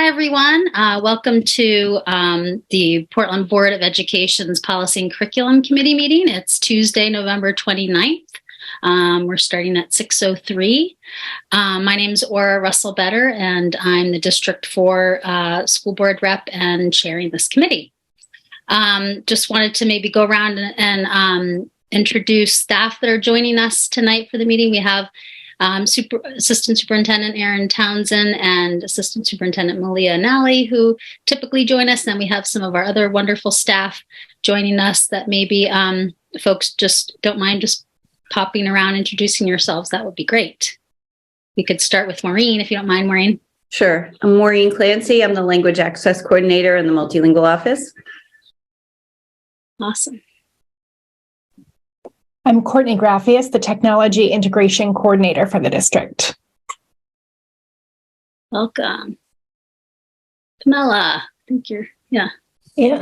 Hi, everyone. Welcome to the Portland Board of Education's Policy and Curriculum Committee meeting. It's Tuesday, November 29th. We're starting at 6:03. My name is Aura Russell-Better, and I'm the District 4 School Board Rep and chairing this committee. Just wanted to maybe go around and introduce staff that are joining us tonight for the meeting. We have Assistant Superintendent Aaron Townsend and Assistant Superintendent Malia Nally, who typically join us. And then we have some of our other wonderful staff joining us that maybe folks just don't mind just popping around, introducing yourselves. That would be great. We could start with Maureen, if you don't mind, Maureen. Sure. I'm Maureen Clancy. I'm the Language Access Coordinator in the Multilingual Office. Awesome. I'm Courtney Graffius, the Technology Integration Coordinator for the district. Welcome. Pamela, I think you're, Yeah,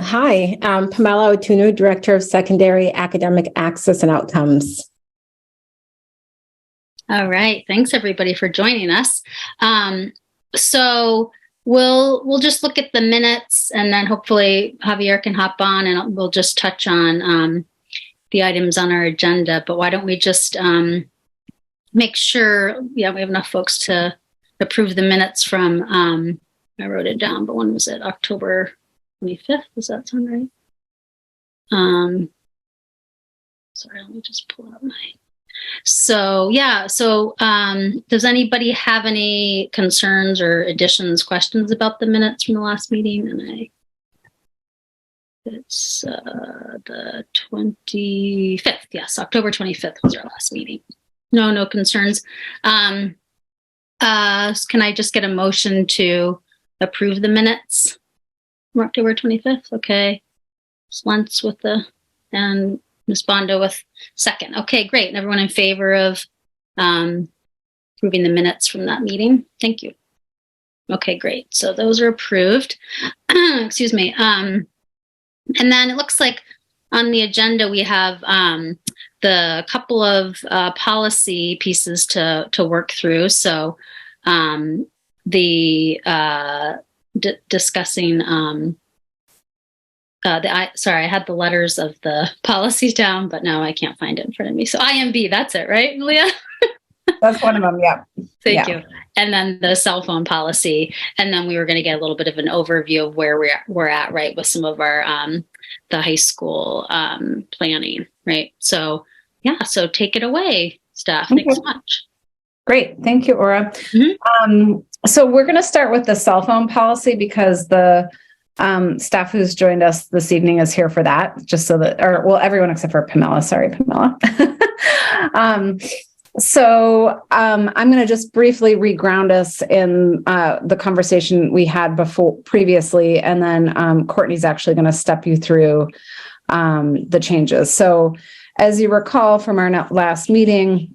hi. Pamela Otuno, Director of Secondary Academic Access and Outcomes. All right. Thanks, everybody, for joining us. So we'll just look at the minutes, and then hopefully Javier can hop on, and we'll just touch on the items on our agenda. But why don't we just make sure, we have enough folks to approve the minutes from, I wrote it down, but when was it? October 25th? Does that sound right? Sorry, let me just pull out my... So does anybody have any concerns or additions, questions about the minutes from the last meeting? And it's the 25th. Yes, October 25th was our last meeting. No concerns. Can I just get a motion to approve the minutes from October 25th? Okay. Slentz with and Ms. Bondo with second. Okay, great. And everyone in favor of approving the minutes from that meeting? Thank you. Okay, great. So those are approved. Excuse me. And then it looks like on the agenda we have the couple of policy pieces to work through. So discussing sorry, I had the letters of the policies down, but now I can't find it in front of me. So IMB, that's it, right, Malia? That's one of them, yeah. Thank you. And then the cell phone policy. And then we were going to get a little bit of an overview of where we're at, right, with some of our, the high school planning, right? So, so take it away, staff. Thanks so much. Great. Thank you, Aura. Mm-hmm. So we're going to start with the cell phone policy because the staff who's joined us this evening is here for that, just so that, everyone except for Pamela. Sorry, Pamela. So I'm going to just briefly reground us in the conversation we had previously, and then Courtney's actually going to step you through the changes. So as you recall from our last meeting,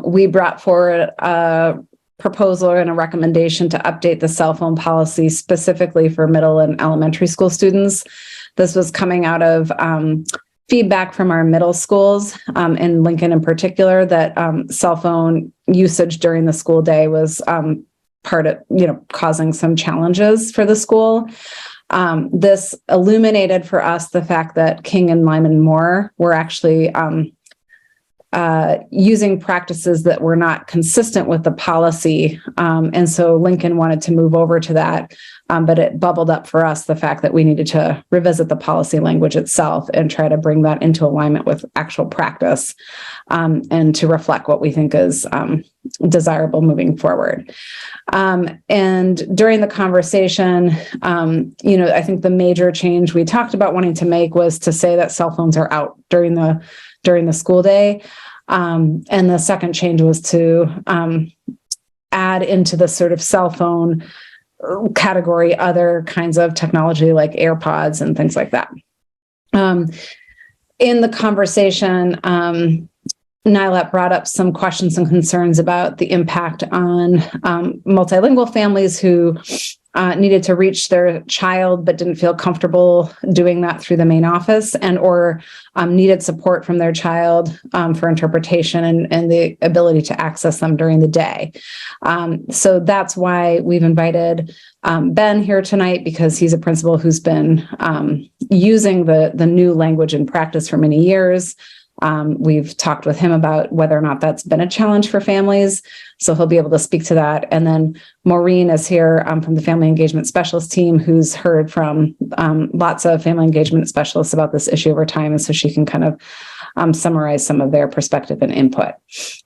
we brought forward a proposal and a recommendation to update the cell phone policy specifically for middle and elementary school students. This was coming out of feedback from our middle schools in Lincoln in particular, that cell phone usage during the school day was part of, causing some challenges for the school. This illuminated for us the fact that King and Lyman Moore were actually using practices that were not consistent with the policy. And so Lincoln wanted to move over to that, but it bubbled up for us the fact that we needed to revisit the policy language itself and try to bring that into alignment with actual practice and to reflect what we think is desirable moving forward. And during the conversation, I think the major change we talked about wanting to make was to say that cell phones are out during the school day. And the second change was to add into the sort of cell phone category other kinds of technology like AirPods and things like that. In the conversation, Nylat brought up some questions and concerns about the impact on multilingual families who needed to reach their child but didn't feel comfortable doing that through the Maine office, and or needed support from their child for interpretation and the ability to access them during the day. So that's why we've invited Ben here tonight, because he's a principal who's been using the new language in practice for many years. We've talked with him about whether or not that's been a challenge for families, so he'll be able to speak to that. And then Maureen is here from the Family Engagement Specialist team, who's heard from lots of family engagement specialists about this issue over time, and so she can kind of summarize some of their perspective and input.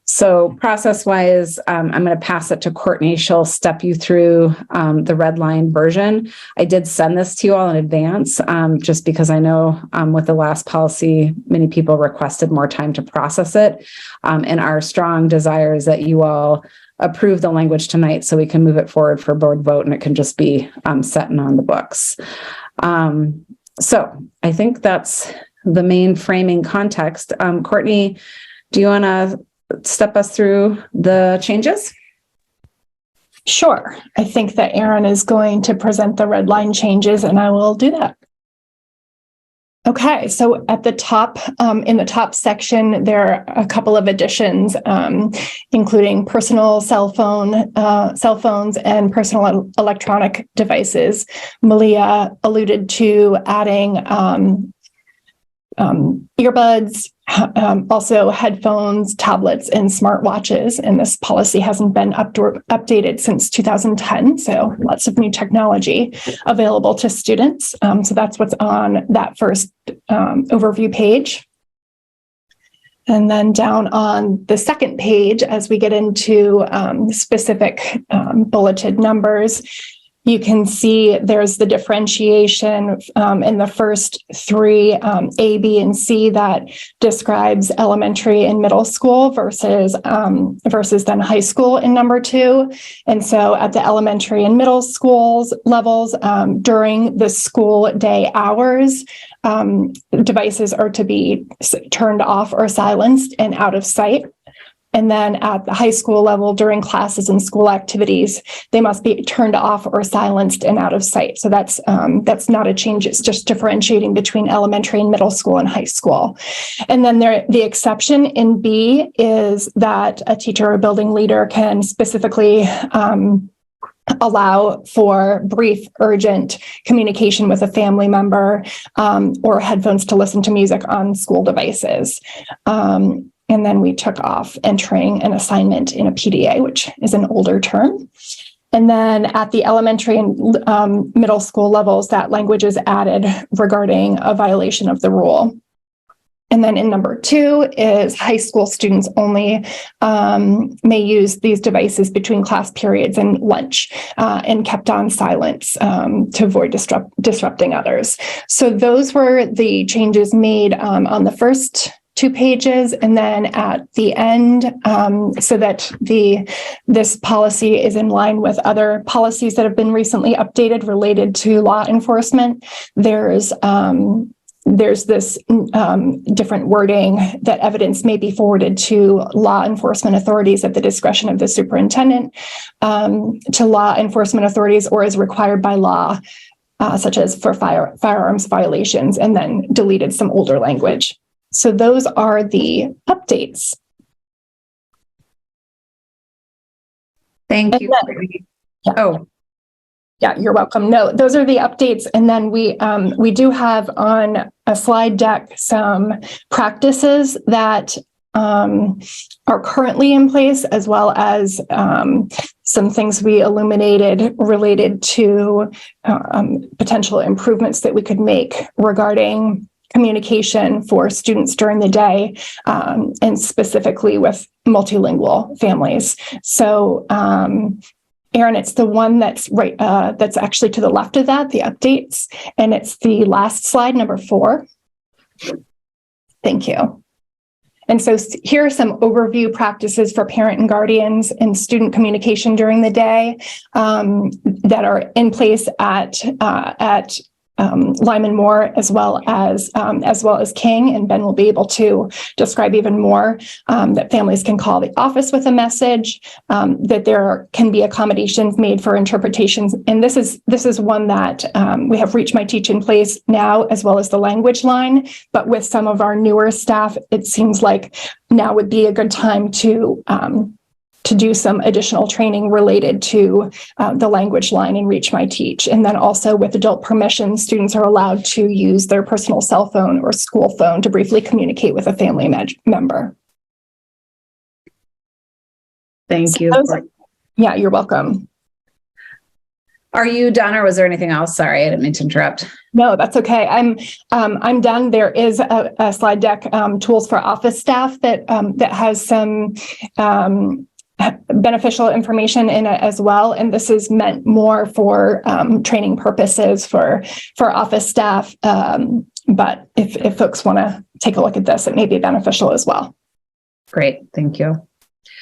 So process-wise, I'm going to pass it to Courtney. She'll step you through the red line version. I did send this to you all in advance, just because I know with the last policy, many people requested more time to process it. And our strong desire is that you all approve the language tonight so we can move it forward for board vote, and it can just be set and on the books. So I think that's the main framing context. Courtney, do you want to step us through the changes? Sure. I think that Aaron is going to present the red line changes, and I will do that. Okay, so at the top, in the top section, there are a couple of additions, including personal cell phones and personal electronic devices. Malia alluded to adding earbuds, also headphones, tablets, and smartwatches. And this policy hasn't been updated since 2010. So lots of new technology available to students. So that's what's on that first overview page. And then down on the second page, as we get into specific bulleted numbers, you can see there's the differentiation in the first three, A, B, and C, that describes elementary and middle school versus then high school in number 2. And so at the elementary and middle schools levels, during the school day hours, devices are to be turned off or silenced and out of sight. And then at the high school level, during classes and school activities, they must be turned off or silenced and out of sight. So that's not a change. It's just differentiating between elementary and middle school and high school. And then the exception in B is that a teacher or building leader can specifically allow for brief, urgent communication with a family member or headphones to listen to music on school devices. And then we took off entering an assignment in a PDA, which is an older term. And then at the elementary and middle school levels, that language is added regarding a violation of the rule. And then in number 2 is high school students only may use these devices between class periods and lunch and kept on silence to avoid disrupting others. So those were the changes made on the first 2 pages, and then at the end, so that this policy is in line with other policies that have been recently updated related to law enforcement. There's this different wording that evidence may be forwarded to law enforcement authorities at the discretion of the superintendent, to law enforcement authorities, or as required by law, such as for firearms violations, and then deleted some older language. So those are the updates. Thank you. Yeah, you're welcome. No, those are the updates. And then we do have on a slide deck some practices that are currently in place, as well as some things we illuminated related to potential improvements that we could make regarding communication for students during the day, and specifically with multilingual families. So, Aaron, it's the one that's right, that's actually to the left of that, the updates, and it's the last slide, number 4. Thank you. And so here are some overview practices for parent and guardians and student communication during the day that are in place at Lyman Moore, as well as King, and Ben will be able to describe even more, that families can call the office with a message, that there can be accommodations made for interpretations. And this is one that we have Reach My Teach in place now, as well as the language line. But with some of our newer staff, it seems like now would be a good time to do some additional training related to the language line and Reach My Teach. And then also with adult permission, students are allowed to use their personal cell phone or school phone to briefly communicate with a family member. Thank you. Yeah, you're welcome. Are you done, or was there anything else? Sorry, I didn't mean to interrupt. No, that's okay. I'm done. There is a slide deck, tools for office staff that has some beneficial information in it as well. And this is meant more for training purposes for office staff. But if folks want to take a look at this, it may be beneficial as well. Great, thank you.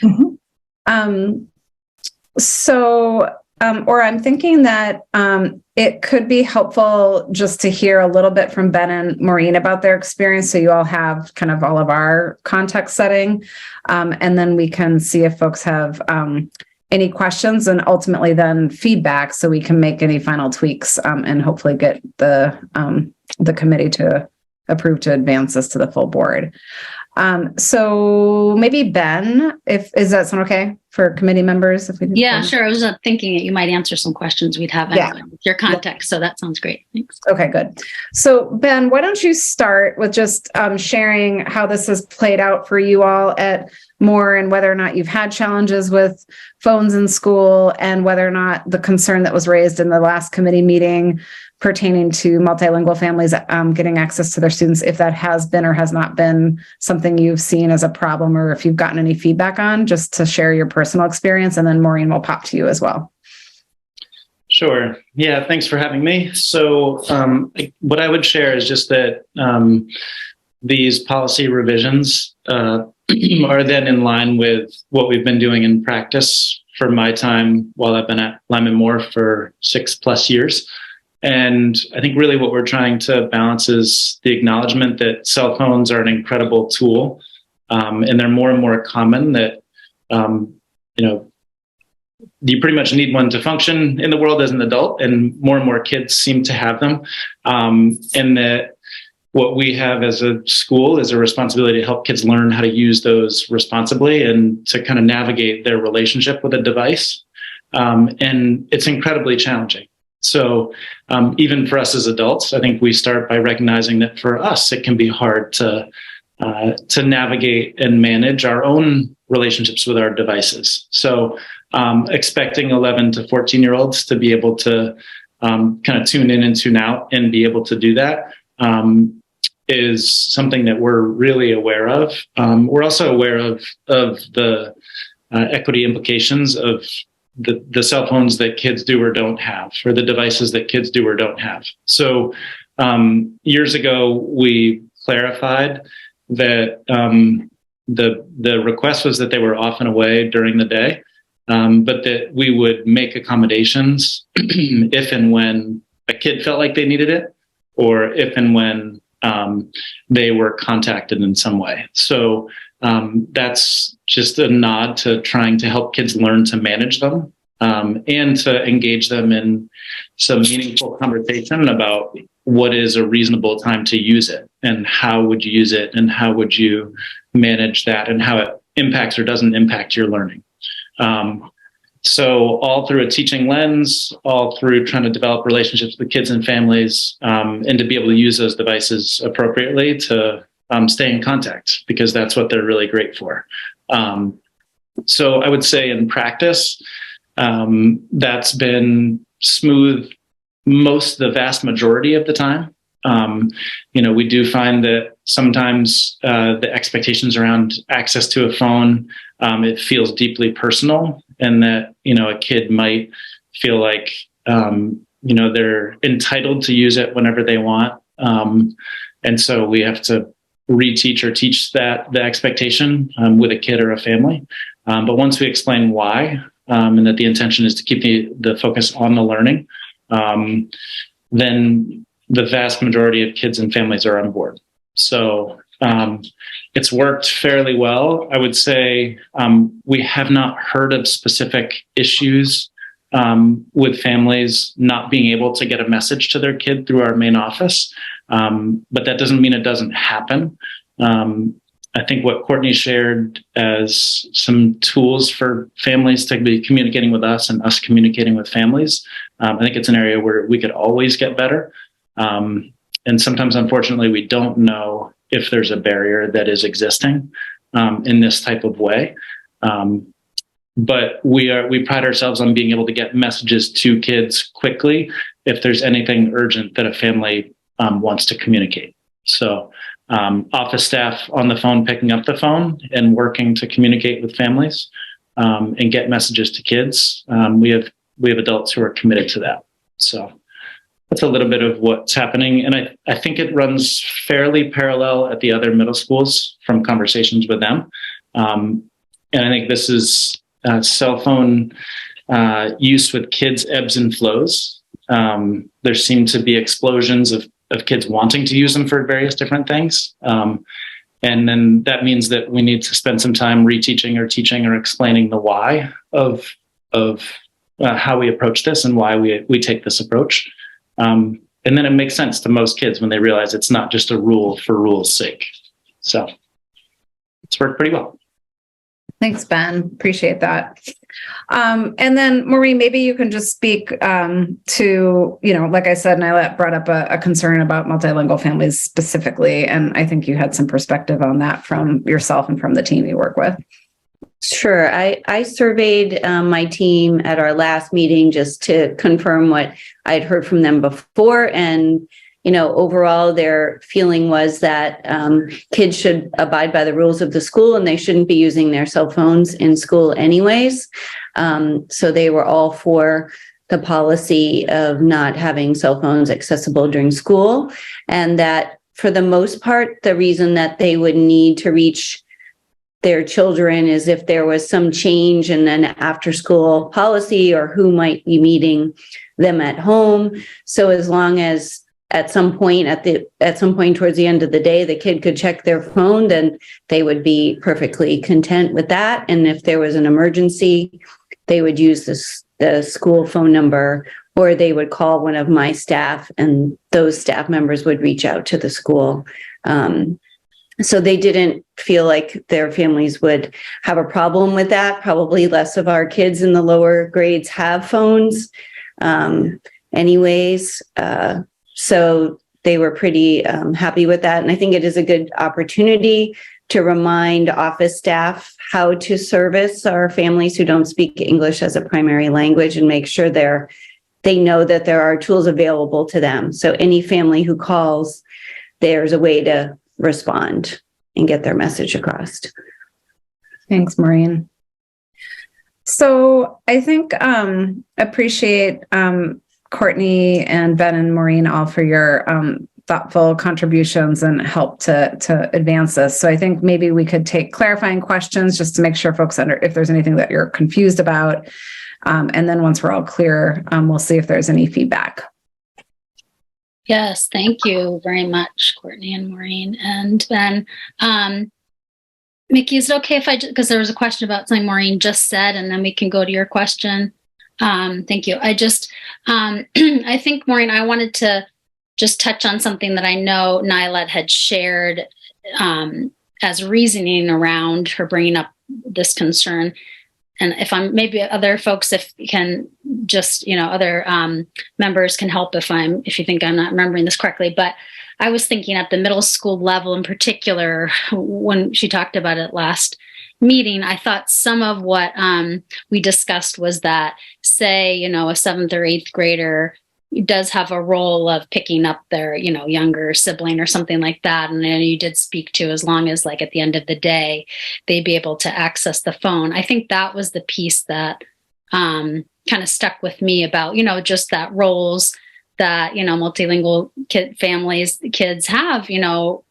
Mm-hmm. Or I'm thinking that it could be helpful just to hear a little bit from Ben and Maureen about their experience, so you all have kind of all of our context setting, and then we can see if folks have any questions, and ultimately then feedback, so we can make any final tweaks and hopefully get the committee to approve to advance this to the full board. So maybe Ben, does that sound okay for committee members? Yeah, sure. I was thinking that you might answer some questions we'd have anyway with your context. So that sounds great. Thanks. Okay, good. So Ben, why don't you start with just sharing how this has played out for you all at Moore, and whether or not you've had challenges with phones in school, and whether or not the concern that was raised in the last committee meeting pertaining to multilingual families getting access to their students, if that has been or has not been something you've seen as a problem, or if you've gotten any feedback on, just to share your personal experience, and then Maureen will pop to you as well. Sure. Yeah, thanks for having me. So what I would share is just that these policy revisions are then in line with what we've been doing in practice for my time while I've been at Lyman Moore for 6+ years. And I think really what we're trying to balance is the acknowledgement that cell phones are an incredible tool, and they're more and more common, that, you pretty much need one to function in the world as an adult, and more kids seem to have them. And that what we have as a school is a responsibility to help kids learn how to use those responsibly and to kind of navigate their relationship with a device. And it's incredibly challenging. So even for us as adults, I think we start by recognizing that for us, it can be hard to navigate and manage our own relationships with our devices. So expecting 11 to 14-year-olds to be able to kind of tune in and tune out and be able to do that is something that we're really aware of. We're also aware of the equity implications of the cell phones that kids do or don't have, or the devices that kids do or don't have. So years ago, we clarified that the request was that they were off and away during the day, but that we would make accommodations if and when a kid felt like they needed it, or if and when they were contacted in some way. So that's just a nod to trying to help kids learn to manage them, and to engage them in some meaningful conversation about what is a reasonable time to use it, and how would you use it, and how would you manage that, and how it impacts or doesn't impact your learning. So all through a teaching lens, all through trying to develop relationships with kids and families, and to be able to use those devices appropriately to stay in contact, because that's what they're really great for. So I would say in practice, that's been smooth the vast majority of the time. We do find that sometimes the expectations around access to a phone, it feels deeply personal, and that, a kid might feel like, they're entitled to use it whenever they want. And so we have to reteach or teach the expectation with a kid or a family. But once we explain why, and that the intention is to keep the focus on the learning, then the vast majority of kids and families are on board. So it's worked fairly well. I would say we have not heard of specific issues with families not being able to get a message to their kid through our main office. But that doesn't mean it doesn't happen. I think what Courtney shared as some tools for families to be communicating with us and us communicating with families, I think it's an area where we could always get better. And sometimes, unfortunately, we don't know if there's a barrier that is existing in this type of way. But we pride ourselves on being able to get messages to kids quickly if there's anything urgent that a family wants to communicate. So office staff on the phone, picking up the phone and working to communicate with families and get messages to kids. We have adults who are committed to that. So that's a little bit of what's happening. And I think it runs fairly parallel at the other middle schools from conversations with them. And I think this is cell phone use with kids ebbs and flows. There seem to be explosions of kids wanting to use them for various different things. And then that means that we need to spend some time reteaching or teaching or explaining the why of how we approach this and why we take this approach. And then it makes sense to most kids when they realize it's not just a rule for rule's sake. So it's worked pretty well. Thanks, Ben. Appreciate that. And then Maureen, maybe you can just speak to, like I said, Nyla brought up a concern about multilingual families specifically. And I think you had some perspective on that from yourself and from the team you work with. Sure. I surveyed my team at our last meeting just to confirm what I'd heard from them before. And, overall, their feeling was that kids should abide by the rules of the school and they shouldn't be using their cell phones in school anyways. So they were all for the policy of not having cell phones accessible during school. And that for the most part, the reason that they would need to reach their children is if there was some change in an after school policy or who might be meeting them at home. So as long as at some point towards the end of the day, the kid could check their phone, then they would be perfectly content with that. And if there was an emergency, they would use the school phone number, or they would call one of my staff and those staff members would reach out to the school. So they didn't feel like their families would have a problem with that. Probably less of our kids in the lower grades have phones anyways. So they were pretty happy with that. And I think it is a good opportunity to remind office staff how to service our families who don't speak English as a primary language and make sure they know that there are tools available to them. So any family who calls, there's a way to respond and get their message across. Thanks, Maureen. So I think appreciate Courtney and Ben and Maureen all for your thoughtful contributions and help to advance this. So I think maybe we could take clarifying questions just to make sure folks if there's anything that you're confused about. And then once we're all clear, we'll see if there's any feedback. Yes, thank you very much, Courtney and Maureen. And then, Mickey, is it okay if because there was a question about something Maureen just said, and then we can go to your question. Thank you. I think, Maureen, I wanted to just touch on something that I know Nyla had shared as reasoning around her bringing up this concern. And maybe other folks, if you can just, other members can help if you think I'm not remembering this correctly. But I was thinking at the middle school level in particular, when she talked about it last meeting, I thought some of what we discussed was that, say, a 7th or 8th grader does have a role of picking up their, younger sibling or something like that. And then you did speak to, as long as at the end of the day, they'd be able to access the phone. I think that was the piece that kind of stuck with me about, just that roles that, multilingual kids have,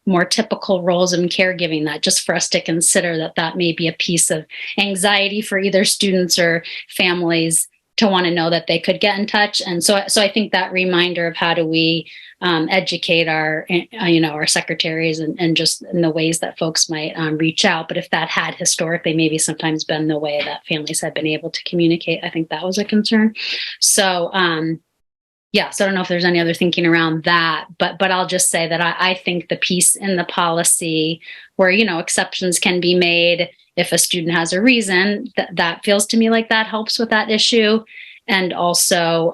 more typical roles in caregiving, that just for us to consider that may be a piece of anxiety for either students or families to want to know that they could get in touch. And so I think that reminder of how do we educate our, our secretaries and just in the ways that folks might reach out. But if that had historically maybe sometimes been the way that families had been able to communicate, I think that was a concern. So, so I don't know if there's any other thinking around that, but I'll just say that I think the piece in the policy where, exceptions can be made if a student has a reason, that feels to me like that helps with that issue. And also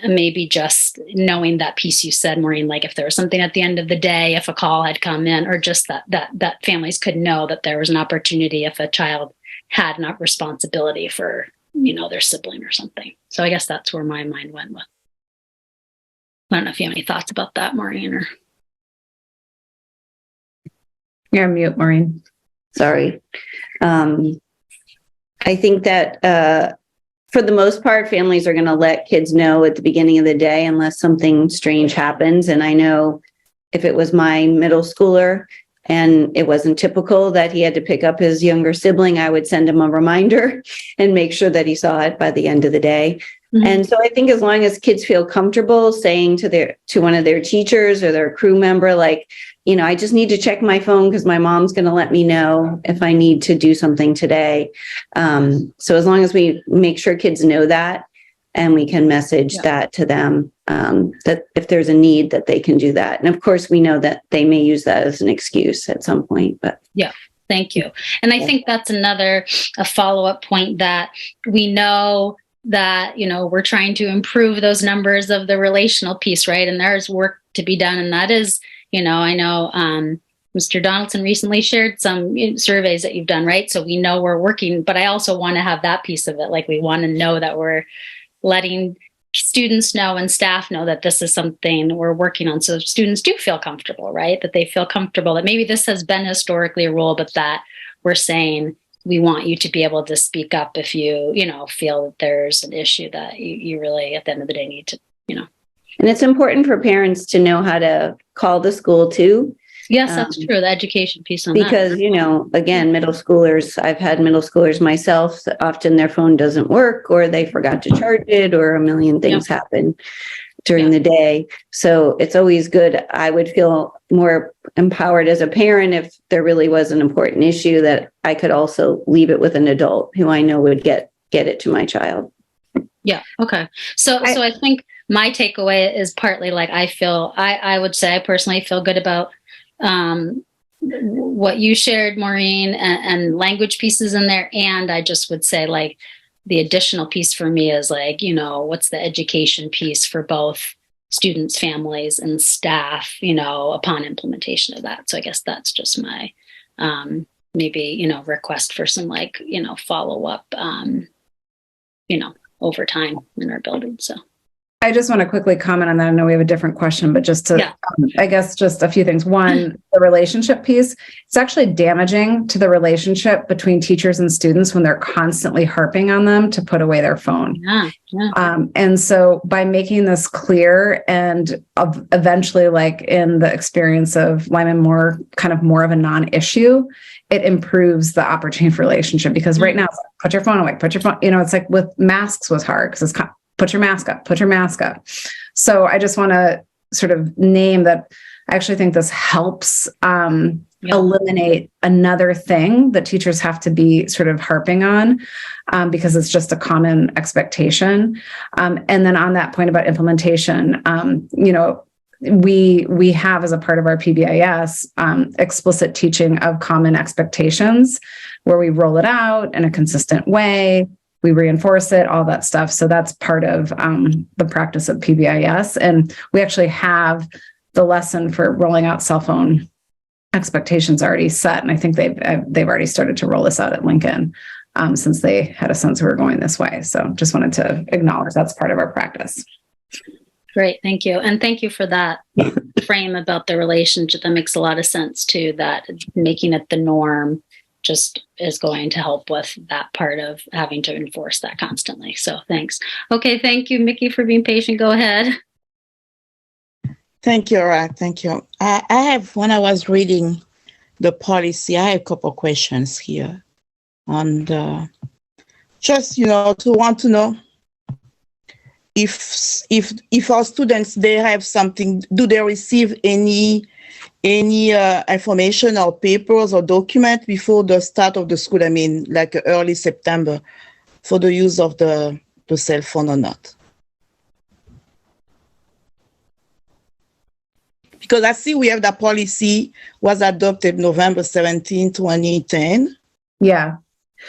maybe just knowing that piece you said, Maureen, like if there was something at the end of the day, if a call had come in, or just that families could know that there was an opportunity if a child had not responsibility for, their sibling or something. So I guess that's where my mind went with. I don't know if you have any thoughts about that, Maureen, or. You're on mute, Maureen. Sorry. I think that for the most part, families are going to let kids know at the beginning of the day unless something strange happens. And I know if it was my middle schooler and it wasn't typical that he had to pick up his younger sibling, I would send him a reminder and make sure that he saw it by the end of the day. Mm-hmm. And so I think as long as kids feel comfortable saying to one of their teachers or their crew member, like, I just need to check my phone because my mom's going to let me know if I need to do something today. So as long as we make sure kids know that and we can message that to them, that if there's a need that they can do that. And of course, we know that they may use that as an excuse at some point, but. Yeah. Thank you. And I think that's a follow-up point that we know that, we're trying to improve those numbers of the relational piece, right? And there's work to be done. And that is, I know Mr. Donaldson recently shared some surveys that you've done, right? So we know we're working, but I also want to have that piece of it. Like we want to know that we're letting students know and staff know that this is something we're working on. So students do feel comfortable, right? That they feel comfortable that maybe this has been historically a rule, but that we're saying we want you to be able to speak up if you, feel that there's an issue that you really at the end of the day need to, And it's important for parents to know how to call the school too. Yes, that's true. The education piece on because, that. Again, middle schoolers, I've had middle schoolers myself, that often their phone doesn't work or they forgot to charge it or a million things happen during the day. So it's always good. I would feel more empowered as a parent if there really was an important issue that I could also leave it with an adult who I know would get it to my child. Yeah. Okay. So I think my takeaway is partly like I would say I personally feel good about what you shared, Maureen, and language pieces in there. And I just would say like the additional piece for me is like, what's the education piece for both students, families, and staff, upon implementation of that. So I guess that's just my maybe, request for some like, follow up, over time in our building. So I just want to quickly comment on that. I know we have a different question, but just to, I guess, just a few things. One, the relationship piece, it's actually damaging to the relationship between teachers and students when they're constantly harping on them to put away their phone. And so by making this clear and eventually like in the experience of Lyman more of a non-issue, it improves the opportunity for relationship because right now, it's like, put your phone away, put your phone, it's like with masks was hard because it's put your mask up. So I just want to sort of name that I actually think this helps eliminate another thing that teachers have to be sort of harping on because it's just a common expectation. And then on that point about implementation, we have as a part of our PBIS explicit teaching of common expectations where we roll it out in a consistent way. We reinforce it, all that stuff. So that's part of the practice of PBIS. And we actually have the lesson for rolling out cell phone expectations already set. And I think they've already started to roll this out at Lincoln since they had a sense we were going this way. So just wanted to acknowledge that's part of our practice. Great. Thank you. And thank you for that frame about the relationship. That makes a lot of sense too, that making it the norm just is going to help with that part of having to enforce that constantly. So thanks. Okay. Thank you, Mickey, for being patient. Go ahead. Thank you, Ra. Thank you. I have, when I was reading the policy, I have a couple questions here on just, to want to know if our students, they have something, do they receive any information or papers or document before the start of the school? I mean, like early September, for the use of the cell phone or not? Because I see we have that policy was adopted November 17, 2010. Yeah.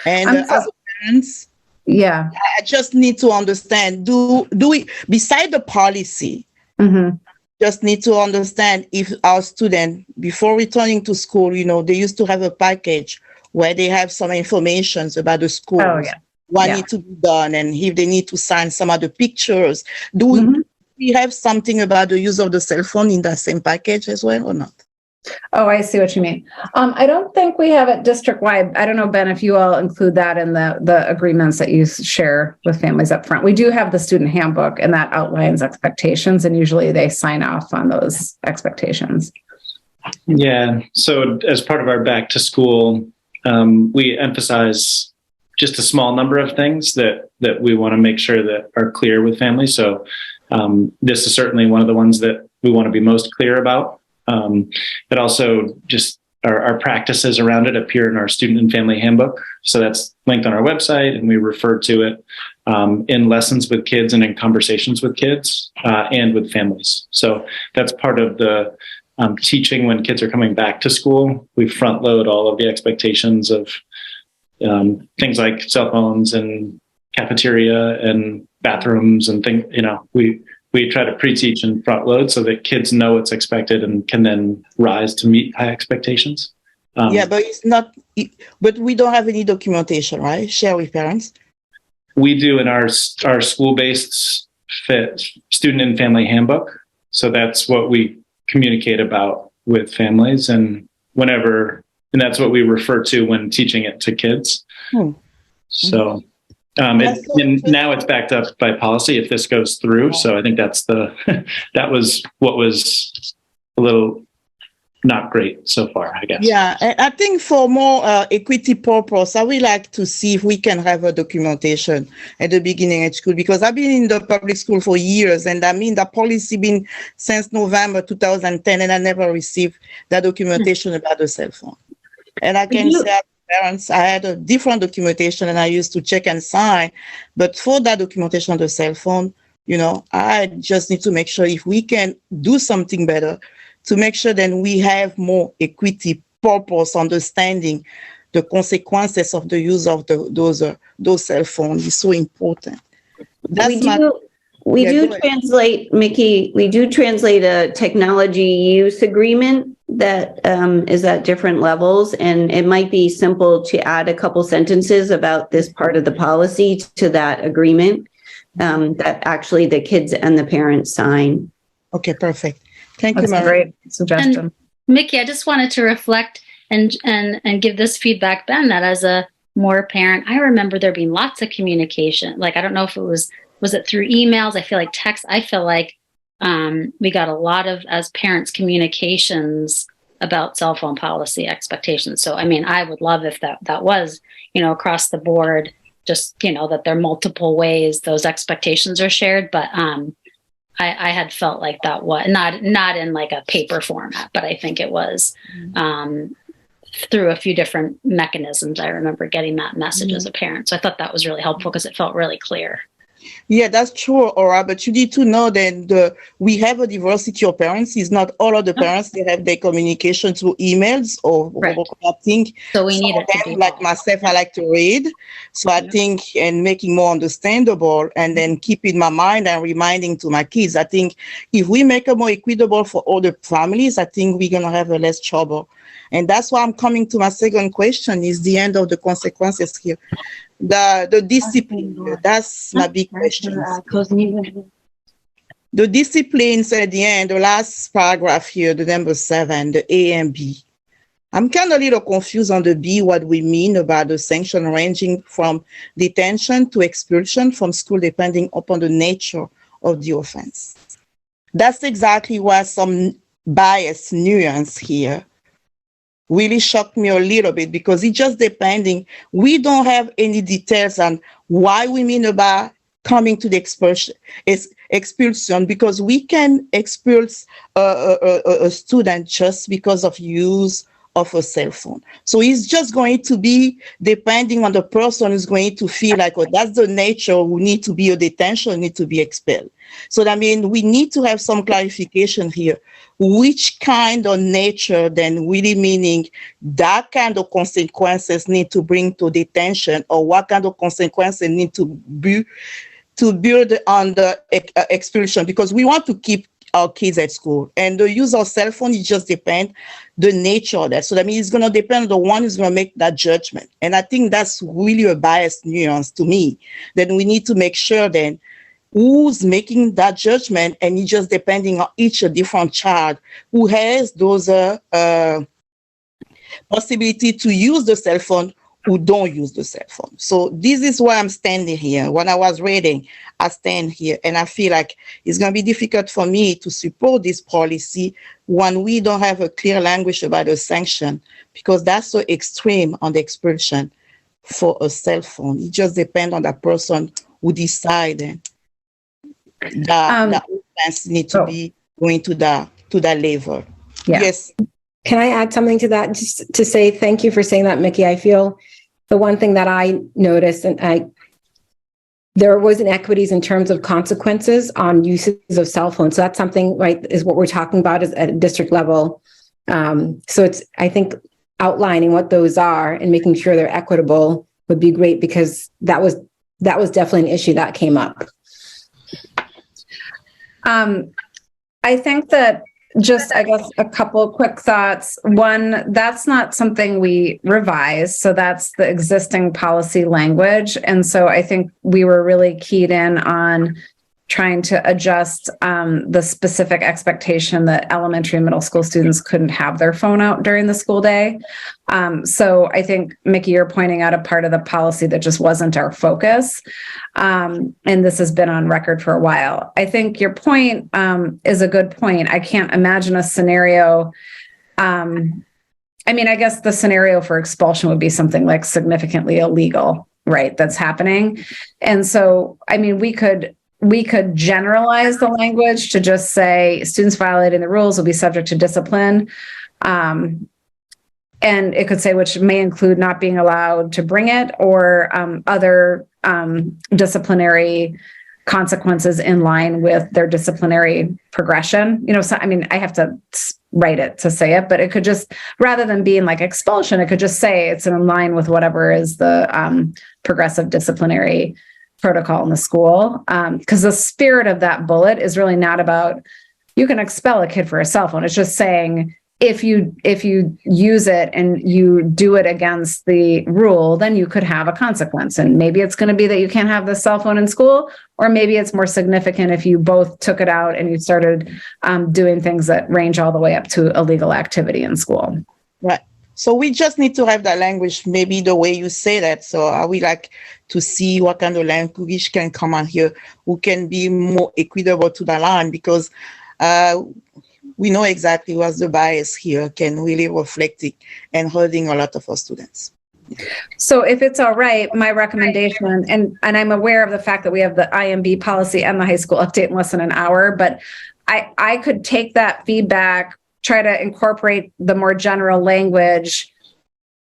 And as parents, yeah, I just need to understand, do we, beside the policy, just need to understand if our student, before returning to school, they used to have a package where they have some information about the school, what need to be done, and if they need to sign some other pictures. Do we have something about the use of the cell phone in that same package as well or not? Oh, I see what you mean. I don't think we have it district-wide. I don't know, Ben, if you all include that in the agreements that you share with families up front. We do have the student handbook, and that outlines expectations, and usually they sign off on those expectations. Yeah. So as part of our back to school, we emphasize just a small number of things that we want to make sure that are clear with families. So this is certainly one of the ones that we want to be most clear about. But also just our practices around it appear in our student and family handbook. So that's linked on our website, and we refer to it in lessons with kids and in conversations with kids and with families. So that's part of the teaching when kids are coming back to school. We front load all of the expectations of things like cell phones and cafeteria and bathrooms and things. We try to pre-teach and front load so that kids know what's expected and can then rise to meet high expectations. But it's not. But we don't have any documentation, right? Share with parents. We do in our school-based student and family handbook. So that's what we communicate about with families, and that's what we refer to when teaching it to kids. So. And now it's backed up by policy if this goes through. So I think that was what was a little not great so far, I guess. Yeah, I think for more equity purpose, I would like to see if we can have a documentation at the beginning of school, because I've been in the public school for years, and I mean, the policy been since November 2010, and I never received that documentation about the cell phone. And I can say, parents, I had a different documentation and I used to check and sign, but for that documentation on the cell phone, I just need to make sure if we can do something better to make sure that we have more equity, purpose, understanding the consequences of the use of those cell phones is so important. We do translate, Mickey, we do translate a technology use agreement that is at different levels, and it might be simple to add a couple sentences about this part of the policy to that agreement that actually the kids and the parents sign. Okay, perfect. Thank you, That's a great suggestion. And Mickey, I just wanted to reflect and give this feedback, Ben, that as a more parent, I remember there being lots of communication. Like, I don't know if it was it through emails? I feel like text. I feel like we got a lot of, as parents, communications about cell phone policy expectations. So, I mean, I would love if that was, across the board, just, that there are multiple ways those expectations are shared. But I had felt like that was not in like a paper format, but I think it was through a few different mechanisms. I remember getting that message as a parent. So I thought that was really helpful because it felt really clear. Yeah, that's true, Aura, but you need to know that we have a diversity of parents. It's not all of the parents, they have their communication through emails or thing. So we need it to be like myself, I like to read. So I think, and making more understandable, and then keep in my mind and reminding to my kids. I think if we make it more equitable for all the families, I think we're going to have less trouble. And that's why I'm coming to my second question, is the end of the consequences here. The discipline, that's my big question. The disciplines at the end, the last paragraph here, the number 7, the A and B. I'm kind of a little confused on the B, what we mean about the sanction ranging from detention to expulsion from school, depending upon the nature of the offense. That's exactly why some bias nuance here. really shocked me a little bit because it's just depending. We don't have any details on why we mean about coming to the expulsion, because we can expulse a student just because of use of a cell phone. So it's just going to be depending on the person who's going to feel like, oh, that's the nature, we need to be a detention, need to be expelled. So that means we need to have some clarification here. Which kind of nature then really meaning that kind of consequences need to bring to detention, or what kind of consequences need to build on the expulsion, because we want to keep our kids at school, and the use of cell phone, it just depends the nature of that. So that means it's going to depend on the one who's going to make that judgment. And I think that's really a biased nuance to me. Then we need to make sure then who's making that judgment, and it's just depending on each different child who has those possibility to use the cell phone, who don't use the cell phone. So this is why I'm standing here. When I was reading, I stand here, and I feel like it's going to be difficult for me to support this policy when we don't have a clear language about the sanction, because that's so extreme on the expulsion for a cell phone. It just depends on the person who decide that offense need to be going to that level. Yeah. Yes. Can I add something to that? Just to say thank you for saying that, Mickey. I feel the one thing that I noticed, and there was inequities in terms of consequences on uses of cell phones. So that's something, right, is what we're talking about is at a district level. So it's, I think, outlining what those are and making sure they're equitable would be great, because that was definitely an issue that came up. I think that just, I guess, a couple of quick thoughts. One, that's not something we revise. So that's the existing policy language. And so I think we were really keyed in on trying to adjust the specific expectation that elementary and middle school students couldn't have their phone out during the school day. So I think, Mickey, you're pointing out a part of the policy that just wasn't our focus. And this has been on record for a while. I think your point is a good point. I can't imagine a scenario. I mean, I guess the scenario for expulsion would be something like significantly illegal, right? That's happening. And so, I mean, we could generalize the language to just say students violating the rules will be subject to discipline. And it could say, which may include not being allowed to bring it, or other disciplinary consequences in line with their disciplinary progression. You know, so, I mean, I have to write it to say it, but it could just, rather than being like expulsion, it could just say it's in line with whatever is the progressive disciplinary protocol in the school. Because the spirit of that bullet is really not about, you can expel a kid for a cell phone. It's just saying, if you use it and you do it against the rule, then you could have a consequence. And maybe it's going to be that you can't have the cell phone in school, or maybe it's more significant if you both took it out and you started doing things that range all the way up to illegal activity in school. Right. So we just need to have that language, maybe the way you say that. So I would like to see what kind of language can come on here, who can be more equitable to the line, because we know exactly what's the bias here, can really reflect it and hurting a lot of our students. So if it's all right, my recommendation, and I'm aware of the fact that we have the IMB policy and the high school update in less than an hour, but I could take that feedback, try to incorporate the more general language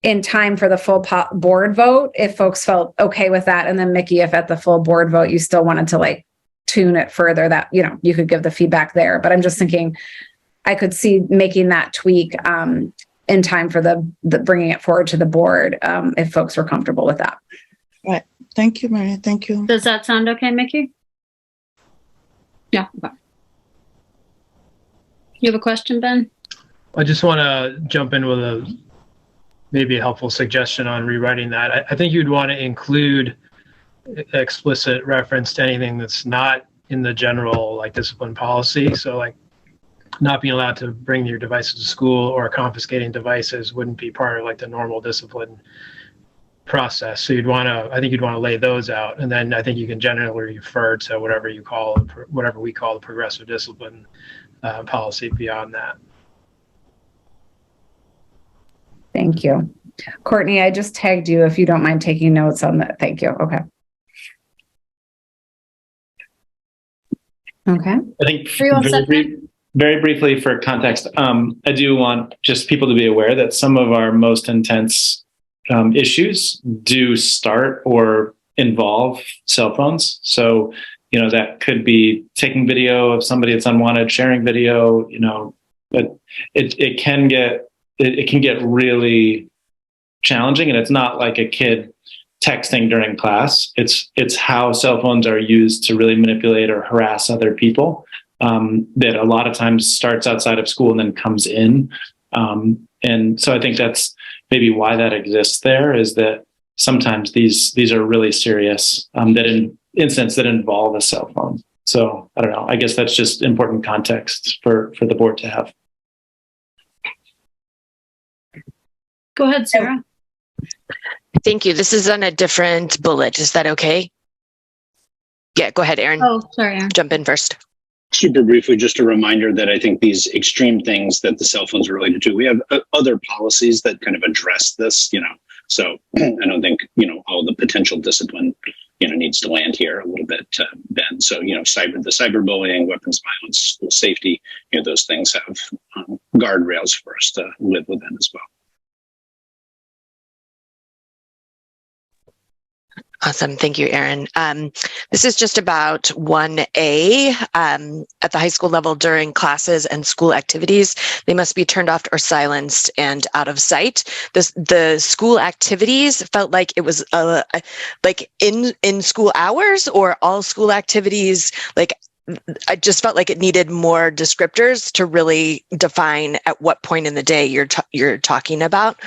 in time for the full board vote, if folks felt okay with that. And then Mickey, if at the full board vote, you still wanted to like tune it further, that, you know, you could give the feedback there. But I'm just thinking, I could see making that tweak in time for the bringing it forward to the board, if folks were comfortable with that. Right. Thank you, Maria. Thank you. Does that sound okay, Mickey? Yeah. Okay. You have a question, Ben? I just want to jump in with maybe a helpful suggestion on rewriting that. I think you'd want to include explicit reference to anything that's not in the general like discipline policy. So like not being allowed to bring your devices to school or confiscating devices wouldn't be part of like the normal discipline process. So I think you'd want to lay those out. And then I think you can generally refer to whatever we call the progressive discipline policy beyond that. Thank you. Courtney, I just tagged you if you don't mind taking notes on that. Thank you. Okay. Okay. I think very briefly for context, I do want just people to be aware that some of our most intense issues do start or involve cell phones. So, that could be taking video of somebody that's unwanted, sharing video, but it can get really challenging. And it's not like a kid texting during class. It's how cell phones are used to really manipulate or harass other people, that a lot of times starts outside of school and then comes in. And so I think that's maybe why that exists there, is that sometimes these are really serious, incidents that involve a cell phone. So I don't know. I guess that's just important context for the board to have. Go ahead, Sarah. Thank you. This is on a different bullet. Is that okay? Yeah, go ahead, Erin. Oh, sorry, Erin. Jump in first. Super briefly, just a reminder that I think these extreme things that the cell phones are related to, we have other policies that kind of address this, so I don't think, all the potential discipline, needs to land here a little bit, Ben. So, the cyberbullying, weapons violence, school safety, those things have guardrails for us to live within as well. Awesome. Thank you, Erin. This is just about 1A at the high school level during classes and school activities. They must be turned off or silenced and out of sight. The school activities felt like it was like in school hours or all school activities. Like I just felt like it needed more descriptors to really define at what point in the day you're talking about.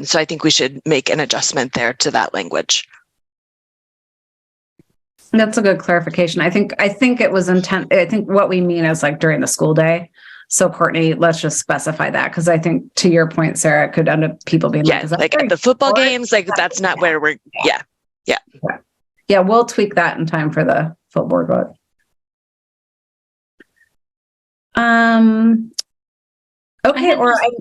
So I think we should make an adjustment there to that language. That's a good clarification. I think it was intent. I think what we mean is like during the school day. So Courtney, let's just specify that, because I think to your point, Sarah, it could end up people being like at the football games, like that's not where we're. Yeah. We'll tweak that in time for the full board vote. Okay.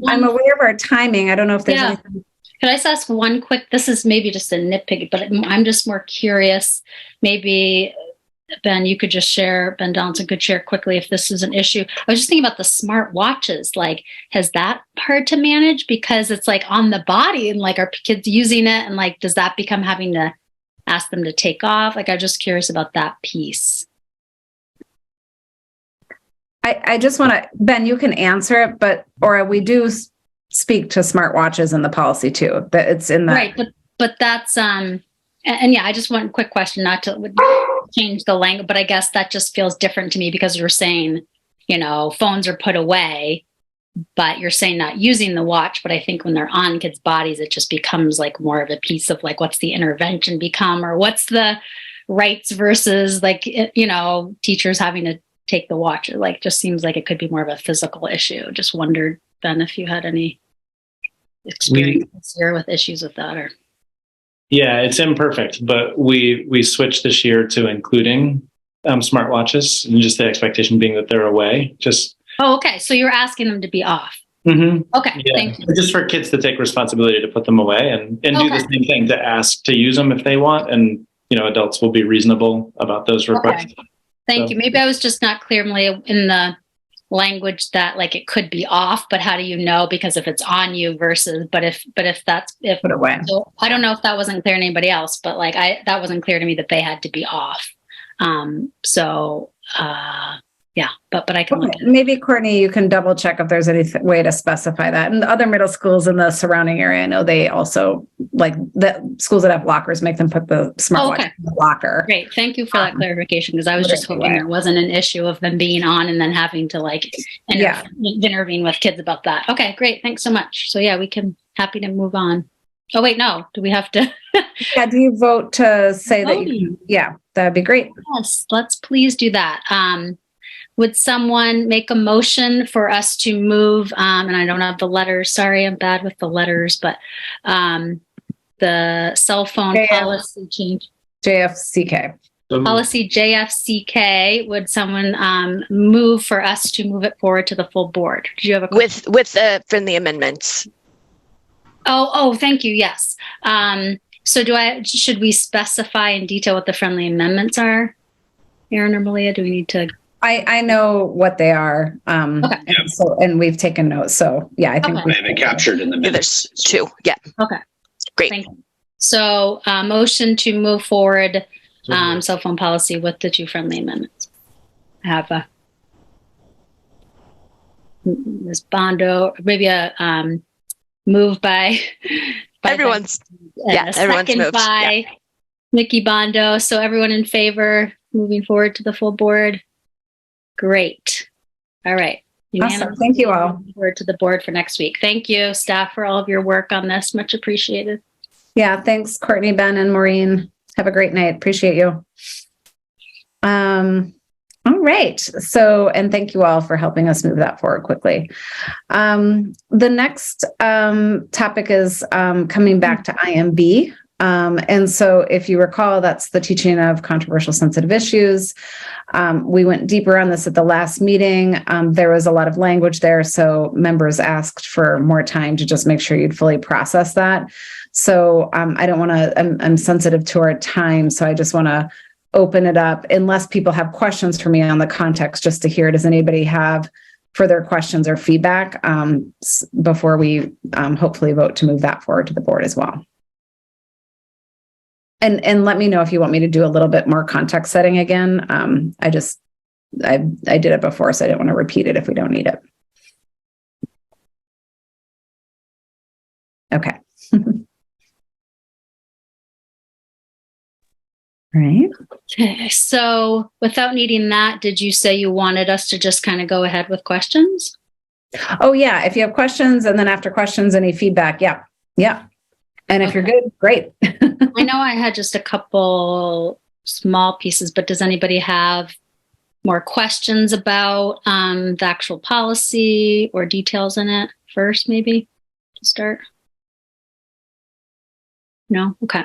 I'm aware of our timing. I don't know if there's anything. Could I just ask one quick, this is maybe just a nitpick, but I'm just more curious. Maybe, Ben, you could just share, Ben Donaldson could share quickly if this is an issue. I was just thinking about the smart watches. Like, has that hard to manage? Because it's like on the body and like, are kids using it? And like, does that become having to ask them to take off? Like, I'm just curious about that piece. I just want to, Ben, you can answer it, or we do speak to smartwatches in the policy too, that it's in that. Right. But that's, and yeah, I just want a quick question, not to change the language, but I guess that just feels different to me because you're saying, phones are put away, but you're saying not using the watch. But I think when they're on kids' bodies, it just becomes like more of a piece of like, what's the intervention become, or what's the rights versus like, teachers having to take the watch. It like just seems like it could be more of a physical issue. Just wondered, Ben, if you had any experience here with issues with that, or. Yeah, it's imperfect, but we switched this year to including smartwatches, and just the expectation being that they're away. Okay. So you're asking them to be off. Mm-hmm. Okay, yeah. Thank you. Just for kids to take responsibility to put them away and do the same thing, to ask to use them if they want, and adults will be reasonable about those requests. Okay. Thank you. Maybe I was just not clearly in the language that like it could be off, but how do you know? Because if it's on you versus, but if put it away. So I don't know if that wasn't clear to anybody else, but like that wasn't clear to me that they had to be off. Yeah, but I can look at it. Maybe Courtney, you can double check if there's any way to specify that. And the other middle schools in the surrounding area, I know they also, like the schools that have lockers, make them put the smartwatch in the locker. Great, thank you for that clarification, because I was just hoping there wasn't an issue of them being on and then having to like intervene with kids about that. Okay, great, thanks so much. So yeah, we can happy to move on. Oh wait, no, do we have to? Yeah, do you vote to say that? That'd be great. Yes, let's please do that. Would someone make a motion for us to move, and I don't have the letters, sorry, I'm bad with the letters, but the cell phone policy change. JFCK. Policy JFCK, would someone move for us to move it forward to the full board? Do you have a question? With the friendly amendments? Thank you. Yes. So should we specify in detail what the friendly amendments are, Erin or Malia? Do we need to? I know what they are. Okay. And we've taken notes. So yeah, I think Okay. I have it captured in the minutes. There's two. Yeah. Okay. Great. Thank you. So motion to move forward cell phone policy with the two friendly amendments. I have a Ms. Bondo, maybe a move by Everyone's second moved. by Nikki Bondo. So everyone in favor moving forward to the full board. Great. All right. Awesome. Thank you all. Forward to the board for next week. Thank you, staff, for all of your work on this. Much appreciated. Yeah. Thanks, Courtney, Ben, and Maureen. Have a great night. Appreciate you. All right. So, and thank you all for helping us move that forward quickly. The next topic is coming back to IMB. And so if you recall, that's the teaching of controversial sensitive issues. We went deeper on this at the last meeting. There was a lot of language there, so members asked for more time to just make sure you'd fully process that. So I don't want to, I'm sensitive to our time, so I just want to open it up unless people have questions for me on the context, just to hear. Does anybody have further questions or feedback before we hopefully vote to move that forward to the board as well? And let me know if you want me to do a little bit more context setting again. I did it before, so I didn't want to repeat it if we don't need it. Okay. All right. Okay. So without needing that, did you say you wanted us to just kind of go ahead with questions? Oh, yeah. If you have questions, and then after questions, any feedback. Yeah. Yeah. And if you're good, great. I know I had just a couple small pieces, but does anybody have more questions about the actual policy or details in it first, maybe to start? No? Okay.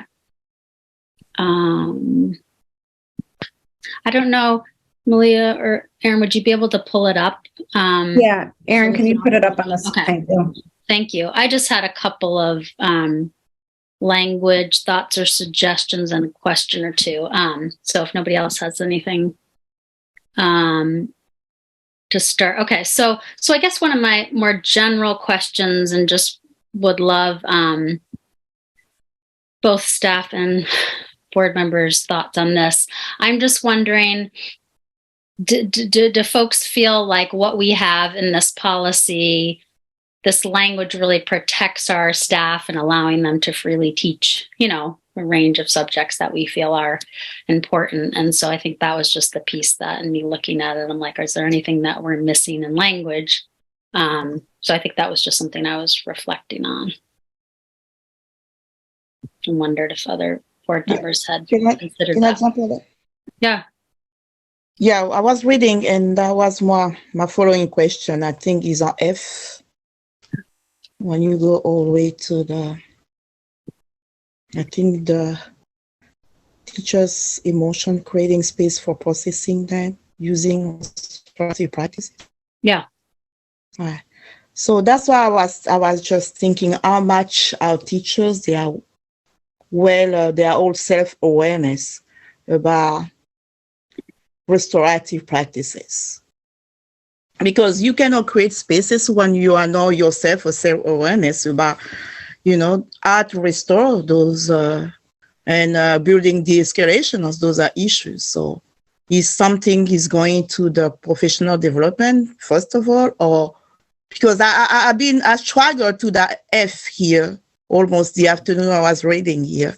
I don't know, Malia or Erin, would you be able to pull it up? Yeah. Erin, can you put it up on the Okay. Thank you. Thank you. I just had a couple of language thoughts or suggestions and a question or two. So if nobody else has anything to start. Okay. So I guess one of my more general questions, and just would love both staff and board members' thoughts on this. I'm just wondering, do folks feel like what we have in this policy, this language really protects our staff and allowing them to freely teach, a range of subjects that we feel are important? And so I think that was just the piece that, and me looking at it, I'm like, is there anything that we're missing in language? So I think that was just something I was reflecting on and wondered if other board members had considered that. Jump on that? Yeah. Yeah, I was reading, and that was my following question. I think is on F. When you go all the way to I think the teacher's emotion, creating space for processing them using strategic practices. Yeah. All right. So that's why I was just thinking how much our teachers, they are all self-awareness about restorative practices. Because you cannot create spaces when you are not yourself a self-awareness about, how to restore those and building de-escalation of those issues. So is something is going to the professional development, first of all, or because I struggled to that F here almost the afternoon I was reading here,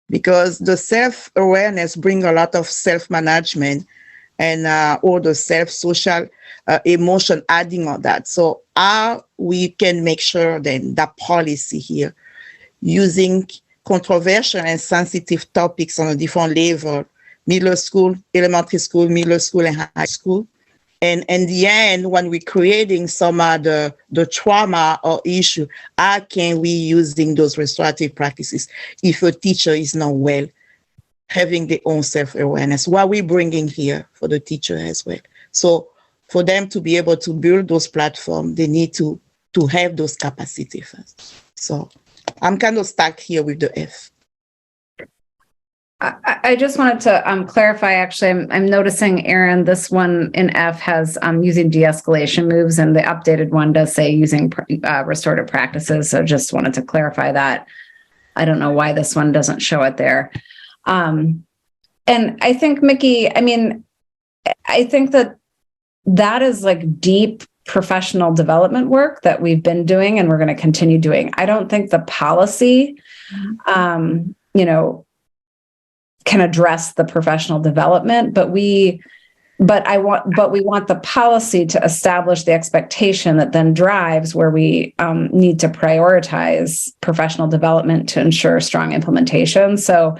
because the self-awareness bring a lot of self-management and all the self-social emotion adding on that. So how we can make sure then that policy here, using controversial and sensitive topics on a different level, middle school, elementary school, middle school, and high school. And in the end, when we're creating some of the trauma or issue, how can we using those restorative practices if a teacher is not well, having their own self-awareness? What we're bringing here for the teacher as well. So for them to be able to build those platforms, they need to have those capacity first. So I'm kind of stuck here with the F. I just wanted to clarify, actually, I'm noticing, Aaron, this one in F has using de-escalation moves, and the updated one does say using restorative practices. So just wanted to clarify that. I don't know why this one doesn't show it there. And I think, Mickey, I mean, I think that is like deep professional development work that we've been doing and we're going to continue doing. I don't think the policy, can address the professional development, but we want the policy to establish the expectation that then drives where we need to prioritize professional development to ensure strong implementation. So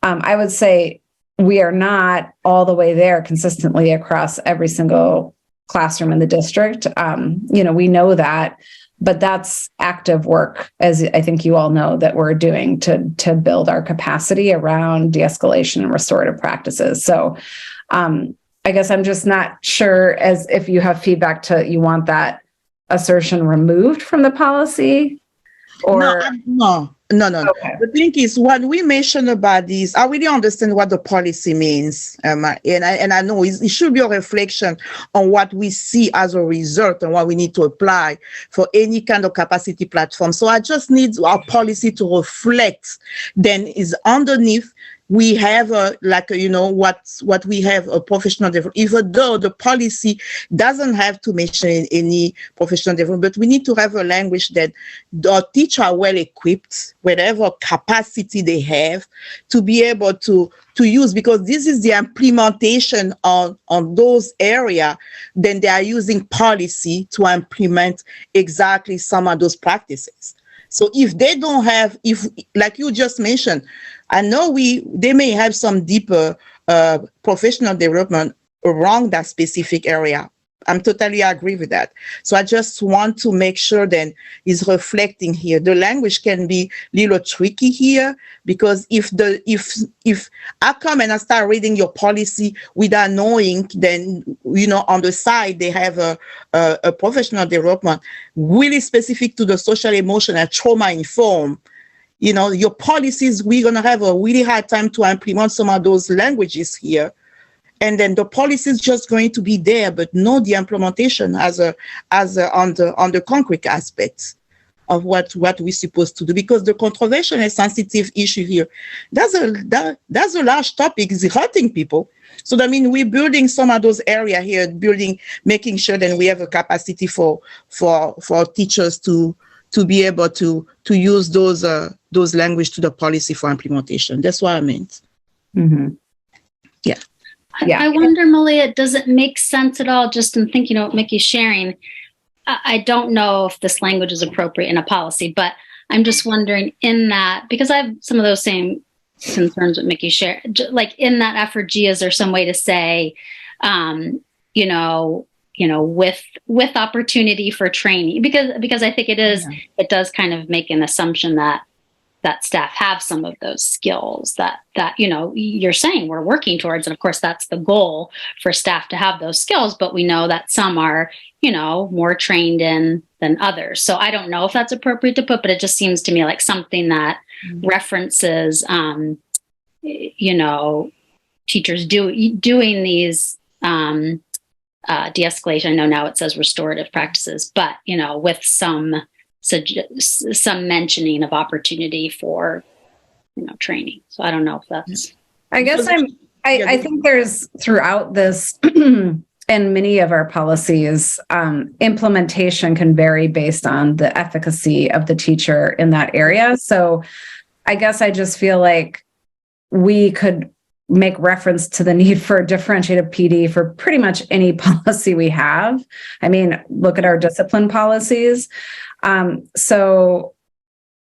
I would say we are not all the way there consistently across every single classroom in the district. We know that, but that's active work, as I think you all know, that we're doing to build our capacity around de-escalation and restorative practices. So I guess I'm just not sure as if you have feedback you want that assertion removed from the policy or no. Okay. The thing is, when we mention about this, I really understand what the policy means, and I know it should be a reflection on what we see as a result and what we need to apply for any kind of capacity platform. So I just need our policy to reflect. Then is underneath. We have what we have a professional development, even though the policy doesn't have to mention any professional development, but we need to have a language that the teachers are well equipped, whatever capacity they have, to be able to use, because this is the implementation on those areas. Then they are using policy to implement exactly some of those practices. So if they don't have, like you just mentioned, I know they may have some deeper professional development around that specific area. I'm totally agree with that. So I just want to make sure then is reflecting here. The language can be a little tricky here, because if I come and I start reading your policy without knowing, then on the side they have a professional development really specific to the social, emotional, trauma informed. Your policies, we're gonna have a really hard time to implement some of those languages here. And then the policy is just going to be there, but not the implementation on the concrete aspects of what we're supposed to do. Because the controversial and sensitive issue here, that's a large topic, is hurting people. So that means we're building some of those areas here, making sure that we have a capacity for teachers to be able to use those language to the policy for implementation. That's what I meant. Mm-hmm. Yeah. I wonder, Malia, does it make sense at all, just in thinking of what Mickey's sharing? I don't know if this language is appropriate in a policy, but I'm just wondering in that, because I have some of those same concerns that Mickey shared, like in that effort, G, is there some way to say, with opportunity for training? Because I think it does kind of make an assumption that staff have some of those skills that you're saying we're working towards. And of course, that's the goal for staff to have those skills, but we know that some are, more trained in than others. So I don't know if that's appropriate to put, but it just seems to me like something that references, teachers doing these de-escalation. I know now it says restorative practices, but, with some mentioning of opportunity for training. So I don't know if that's I guess I think there's throughout this and many of our policies, implementation can vary based on the efficacy of the teacher in that area. So I guess I just feel like we could make reference to the need for a differentiated PD for pretty much any policy we have. I mean, look at our discipline policies. So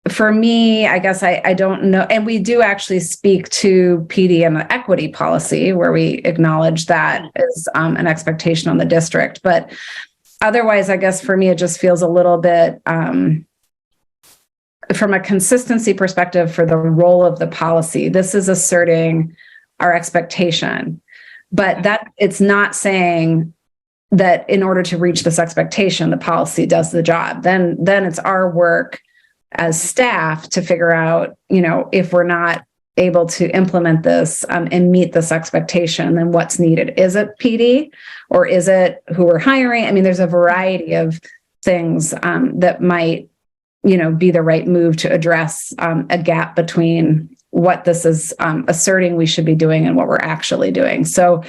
for me, I guess I don't know. And we do actually speak to PD and the equity policy where we acknowledge that is an expectation on the district. But otherwise, I guess for me, it just feels a little bit from a consistency perspective for the role of the policy. This is asserting our expectation, but that it's not saying that in order to reach this expectation, the policy does the job. Then it's our work as staff to figure out, if we're not able to implement this and meet this expectation, then what's needed? Is it PD or is it who we're hiring? I mean, there's a variety of things that might, be the right move to address a gap between what this is asserting we should be doing and what we're actually doing. So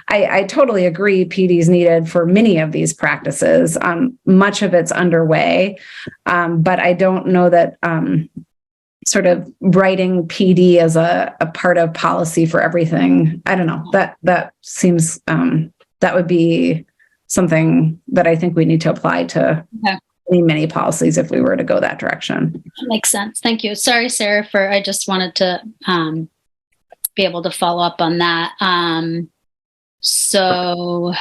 I totally agree PD is needed for many of these practices. Much of it's underway, but I don't know that sort of writing PD as a part of policy for everything. I don't know, that seems, that would be something that I think we need to apply to many policies if we were to go that direction. That makes sense. Thank you. Sorry, Sarah, I just wanted to be able to follow up on that. So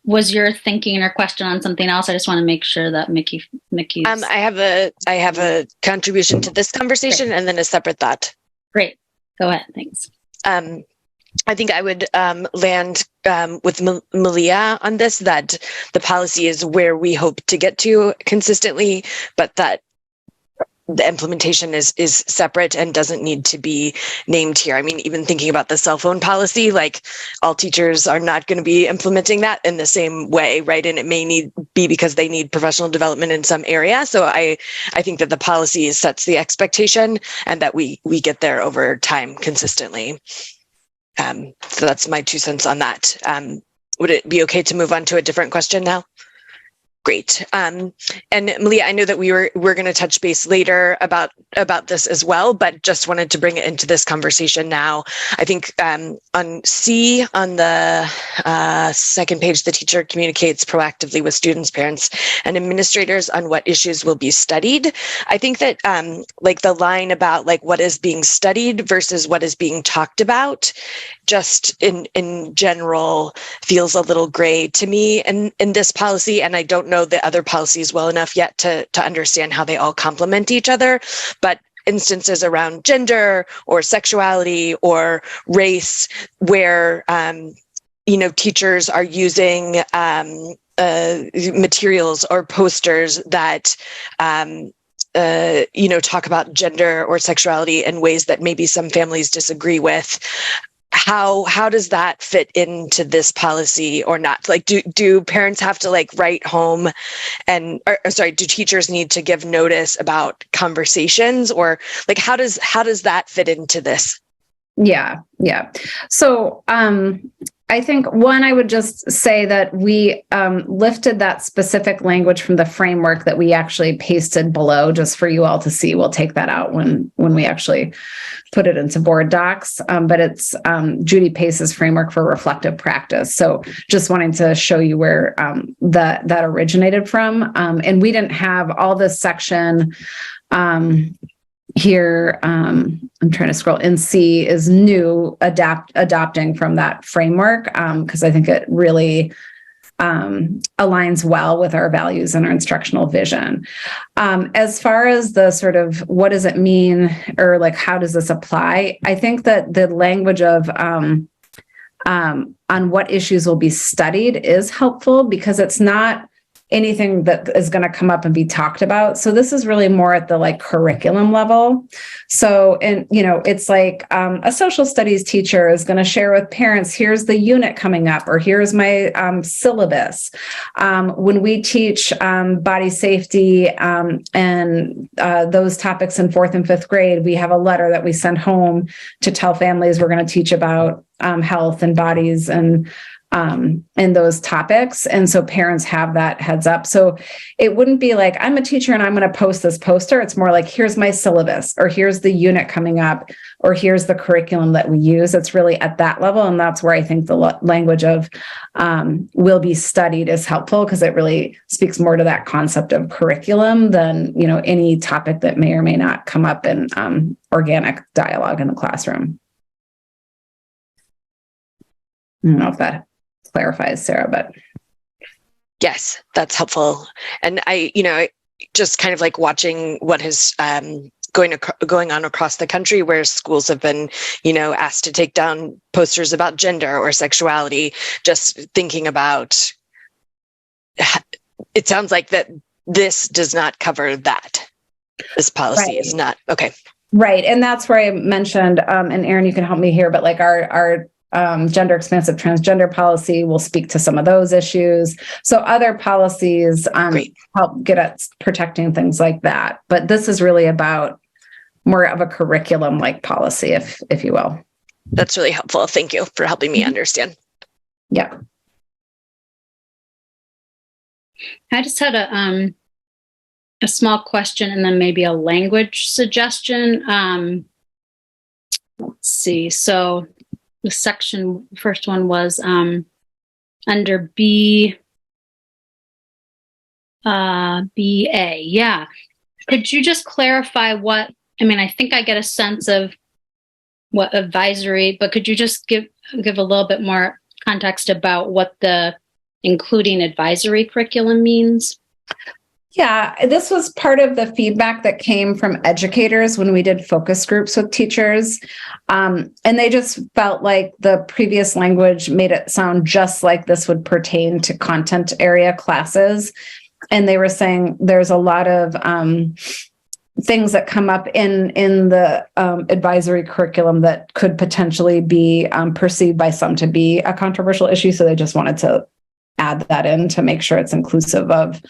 was your thinking or question on something else? I just want to make sure that Mickey. I have a contribution to this conversation and then a separate thought. Great. Go ahead. Thanks. I think I would land with Malia on this, that the policy is where we hope to get to consistently, but that the implementation is separate and doesn't need to be named here. I mean, even thinking about the cell phone policy, like all teachers are not going to be implementing that in the same way, right? And it may be because they need professional development in some area. So I think that the policy sets the expectation and that we get there over time consistently. So that's my 2 cents on that. Would it be okay to move on to a different question now? Great. And Malia, I know that we're going to touch base later about this as well, but just wanted to bring it into this conversation now. I think on C, on the second page, the teacher communicates proactively with students, parents, and administrators on what issues will be studied. I think that like the line about like what is being studied versus what is being talked about, just in general, feels a little gray to me in this policy, and I don't know the other policies well enough yet to understand how they all complement each other. But instances around gender or sexuality or race where teachers are using materials or posters that talk about gender or sexuality in ways that maybe some families disagree with. How does that fit into this policy or not? Like, do parents have to like write home do teachers need to give notice about conversations, or like, how does that fit into this? Yeah. So, I think I would just say that we lifted that specific language from the framework that we actually pasted below just for you all to see. We'll take that out when we actually put it into board docs, but it's Judy Pace's framework for reflective practice. So just wanting to show you where that originated from. And we didn't have all this section here. I'm trying to scroll, and C is new, adopting from that framework, because I think it really aligns well with our values and our instructional vision. As far as the sort of what does it mean, or like how does this apply, I think that the language of on what issues will be studied is helpful, because it's not anything that is going to come up and be talked about. So this is really more at the like curriculum level. So, and it's like a social studies teacher is going to share with parents, here's the unit coming up, or here's my syllabus. When we teach body safety and those topics in 4th and 5th grade, we have a letter that we send home to tell families we're going to teach about health and bodies and those topics. And so parents have that heads up. So it wouldn't be like, I'm a teacher and I'm going to post this poster. It's more like, here's my syllabus, or here's the unit coming up, or here's the curriculum that we use. It's really at that level. And that's where I think the language of will be studied is helpful, because it really speaks more to that concept of curriculum than, any topic that may or may not come up in organic dialogue in the classroom. I don't know if that clarifies, Sarah, but yes, that's helpful. And I just kind of like watching what has going on across the country where schools have been, asked to take down posters about gender or sexuality. Just thinking about, it sounds like that this does not cover that. This policy is not okay. Right. And that's where I mentioned, and Erin, you can help me here, but like our gender expansive transgender policy will speak to some of those issues. So other policies help get at protecting things like that. But this is really about more of a curriculum like policy, if you will. That's really helpful. Thank you for helping me understand. Yeah. I just had a small question and then maybe a language suggestion. Let's see. So the first one was under BA. Yeah. Could you just clarify I think I get a sense of what advisory, but could you just give a little bit more context about what the including advisory curriculum means? Yeah, this was part of the feedback that came from educators when we did focus groups with teachers. And they just felt like the previous language made it sound just like this would pertain to content area classes. And they were saying there's a lot of things that come up in the advisory curriculum that could potentially be perceived by some to be a controversial issue. So they just wanted to add that in to make sure it's inclusive of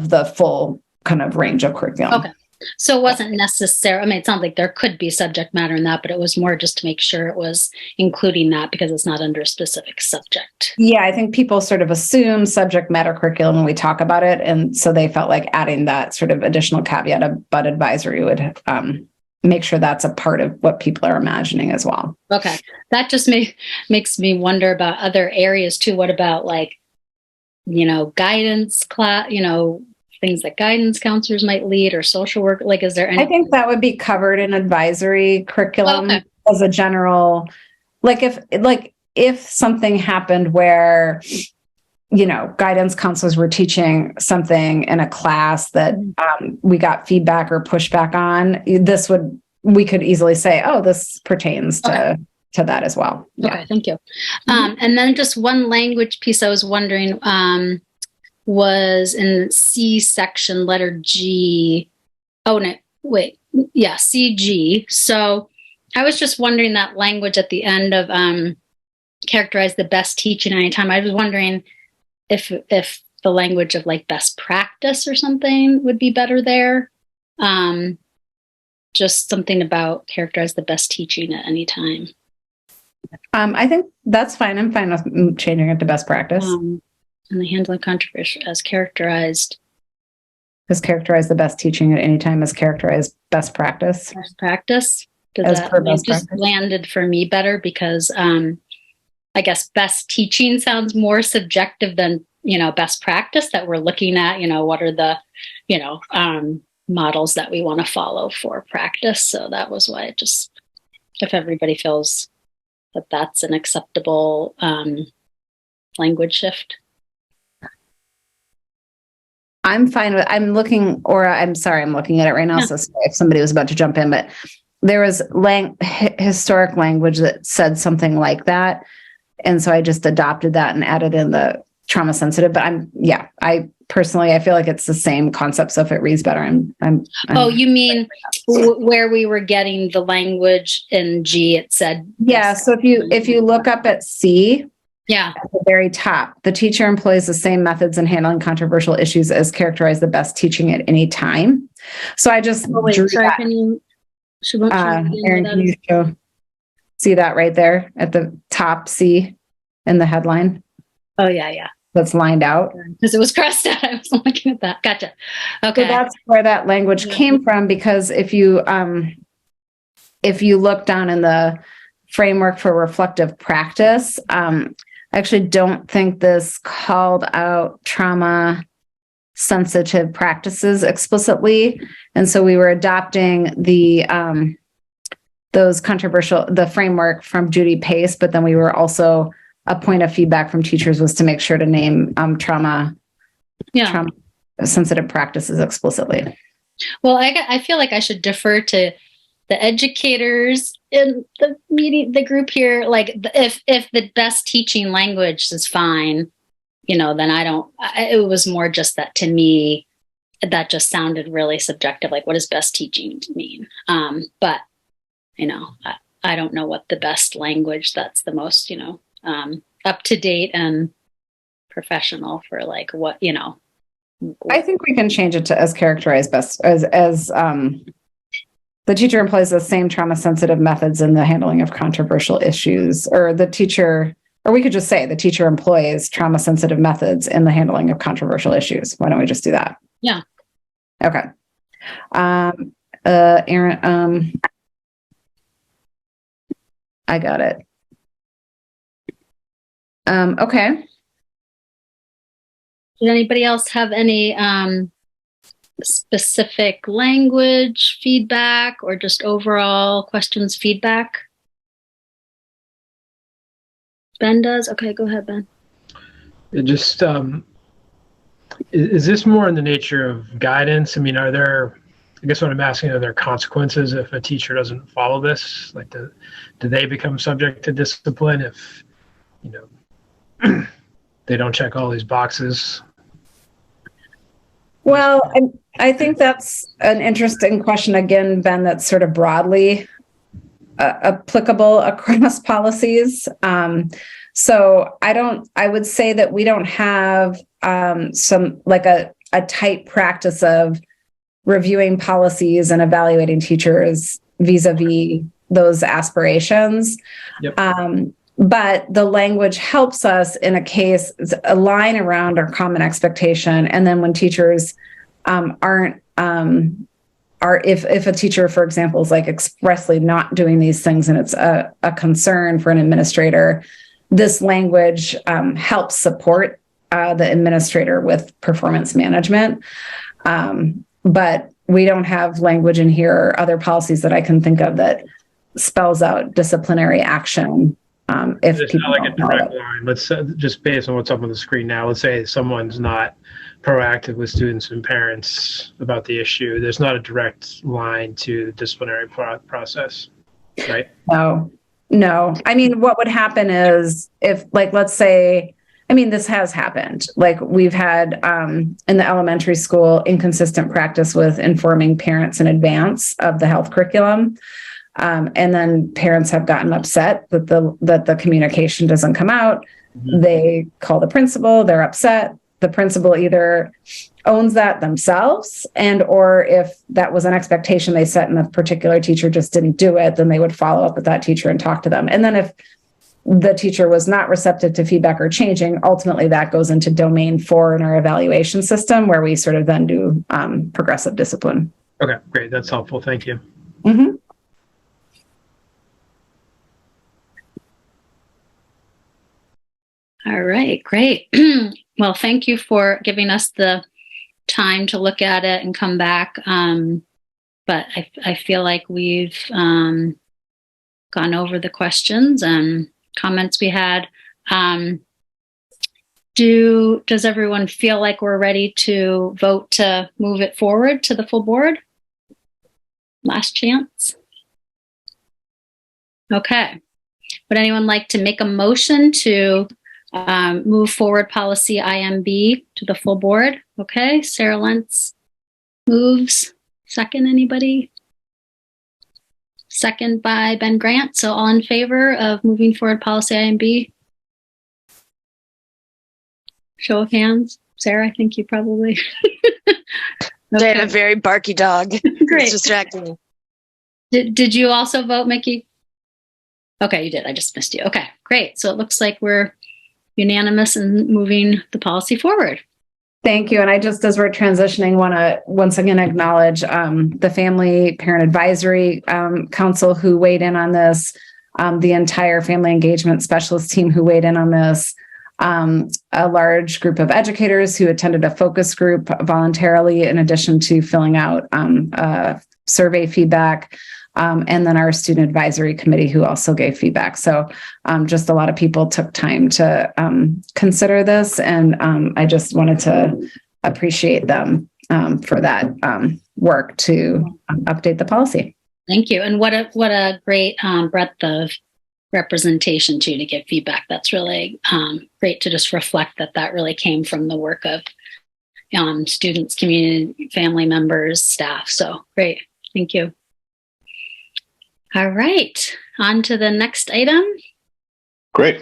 the full kind of range of curriculum. Okay. So it wasn't necessary. It sounds like there could be subject matter in that, but it was more just to make sure it was including that because it's not under a specific subject. Yeah, I think people sort of assume subject matter curriculum when we talk about it. And so they felt like adding that sort of additional caveat about advisory would make sure that's a part of what people are imagining as well. Okay. That just makes me wonder about other areas too. What about guidance class, things that guidance counselors might lead or social work? Is there any? I think that would be covered in advisory curriculum as a general, if something happened where, guidance counselors were teaching something in a class that we got feedback or pushback on, we could easily say, oh, this pertains to that as well. Okay, thank you. And then just one language piece I was wondering was in C section, letter G. Oh, no, wait. Yeah, CG. So I was just wondering that language at the end of characterize the best teaching anytime. I was wondering if the language of best practice or something would be better there. Just something about characterize the best teaching at any time. I think that's fine. I'm fine with changing it to best practice. And the handling controversy as characterized. As characterized the best teaching at any time as characterized best practice. Best practice. Landed for me better because I guess best teaching sounds more subjective than, best practice that we're looking at, what are the, models that we want to follow for practice. So that was why if everybody feels that that's an acceptable language shift. I'm fine with, I'm looking at it right now. Yeah. So if somebody was about to jump in, but there was historic language that said something like that. And so I just adopted that and added in the trauma sensitive, but I personally, I feel like it's the same concept. So if it reads better, oh, you mean where we were getting the language in G, it said. Yeah. So if you look up at C, yeah, at the very top, the teacher employs the same methods in handling controversial issues as characterize the best teaching at any time. So I just drew that. Erin, can you see that right there at the top C in the headline? Oh, yeah. That's lined out. Because it was crossed out. I was looking at that. Gotcha. Okay. So that's where that language came from, because if you look down in the framework for reflective practice, I actually don't think this called out trauma sensitive practices explicitly. And so we were adopting the framework from Judy Pace, but then we were also, a point of feedback from teachers was to make sure to name trauma sensitive practices explicitly. Well, I feel like I should defer to the educators in the meeting, the group here. Like, if the best teaching language is fine, then it was more just that to me, that just sounded really subjective. Like, what does best teaching mean? But I don't know what the best language that's the most, up to date and professional for, like, what, I think we can change it to as characterized best as the teacher employs the same trauma sensitive methods in the handling of controversial issues, or we could just say the teacher employs trauma sensitive methods in the handling of controversial issues. Why don't we just do that? Yeah. Okay. Aaron, I got it. Okay. Did anybody else have any specific language feedback or just overall questions feedback? Ben does? Okay, go ahead, Ben. It just, is this more in the nature of guidance? I mean, I guess what I'm asking, are there consequences if a teacher doesn't follow this? Like, do they become subject to discipline if, they don't check all these boxes? Well, I think that's an interesting question again, Ben, that's sort of broadly applicable across policies. So I would say that we don't have some like a tight practice of reviewing policies and evaluating teachers vis-a-vis those aspirations. Yep. But the language helps us in a case, align around our common expectation. And then when teachers if a teacher, for example, is like expressly not doing these things and it's a concern for an administrator, this language helps support the administrator with performance management. But we don't have language in here or other policies that I can think of that spells out disciplinary action. If it's people not like a direct line. Let's just based on what's up on the screen now. Let's say someone's not proactive with students and parents about the issue. There's not a direct line to the disciplinary process, right? No. I mean, what would happen is if, like, let's say, this has happened. Like, we've had in the elementary school inconsistent practice with informing parents in advance of the health curriculum. And then parents have gotten upset that the communication doesn't come out. Mm-hmm. They call the principal, they're upset. The principal either owns that themselves, or if that was an expectation they set and the particular teacher just didn't do it, then they would follow up with that teacher and talk to them. And then if the teacher was not receptive to feedback or changing, ultimately that goes into domain 4 in our evaluation system, where we sort of then do progressive discipline. Okay, great. That's helpful. Thank you. Mm-hmm. All right, great. Well, thank you for giving us the time to look at it and come back. But I feel like we've gone over the questions and comments we had. Does everyone feel like we're ready to vote to move it forward to the full board? Last chance. Okay. Would anyone like to make a motion to move forward policy IMB to the full board? Okay, Sarah Lentz moves. Second, anybody? Second by Ben Grant. So all in favor of moving forward policy IMB? Show of hands. Sarah, I think you probably. Okay. I have a very barky dog. Great. It's distracting me. Did you also vote, Mickey? Okay, you did. I just missed you. Okay, great. So it looks like we're unanimous in moving the policy forward. Thank you. And I just, as we're transitioning, want to once again acknowledge the Family Parent Advisory Council who weighed in on this, the entire family engagement specialist team who weighed in on this, a large group of educators who attended a focus group voluntarily, in addition to filling out survey feedback, and then our student advisory committee who also gave feedback. So just a lot of people took time to consider this, and I just wanted to appreciate them for that work to update the policy. Thank you. And what a great breadth of representation too, to get feedback. That's really great to just reflect that really came from the work of students, community, family members, staff. So great. Thank you. All right. On to the next item. Great.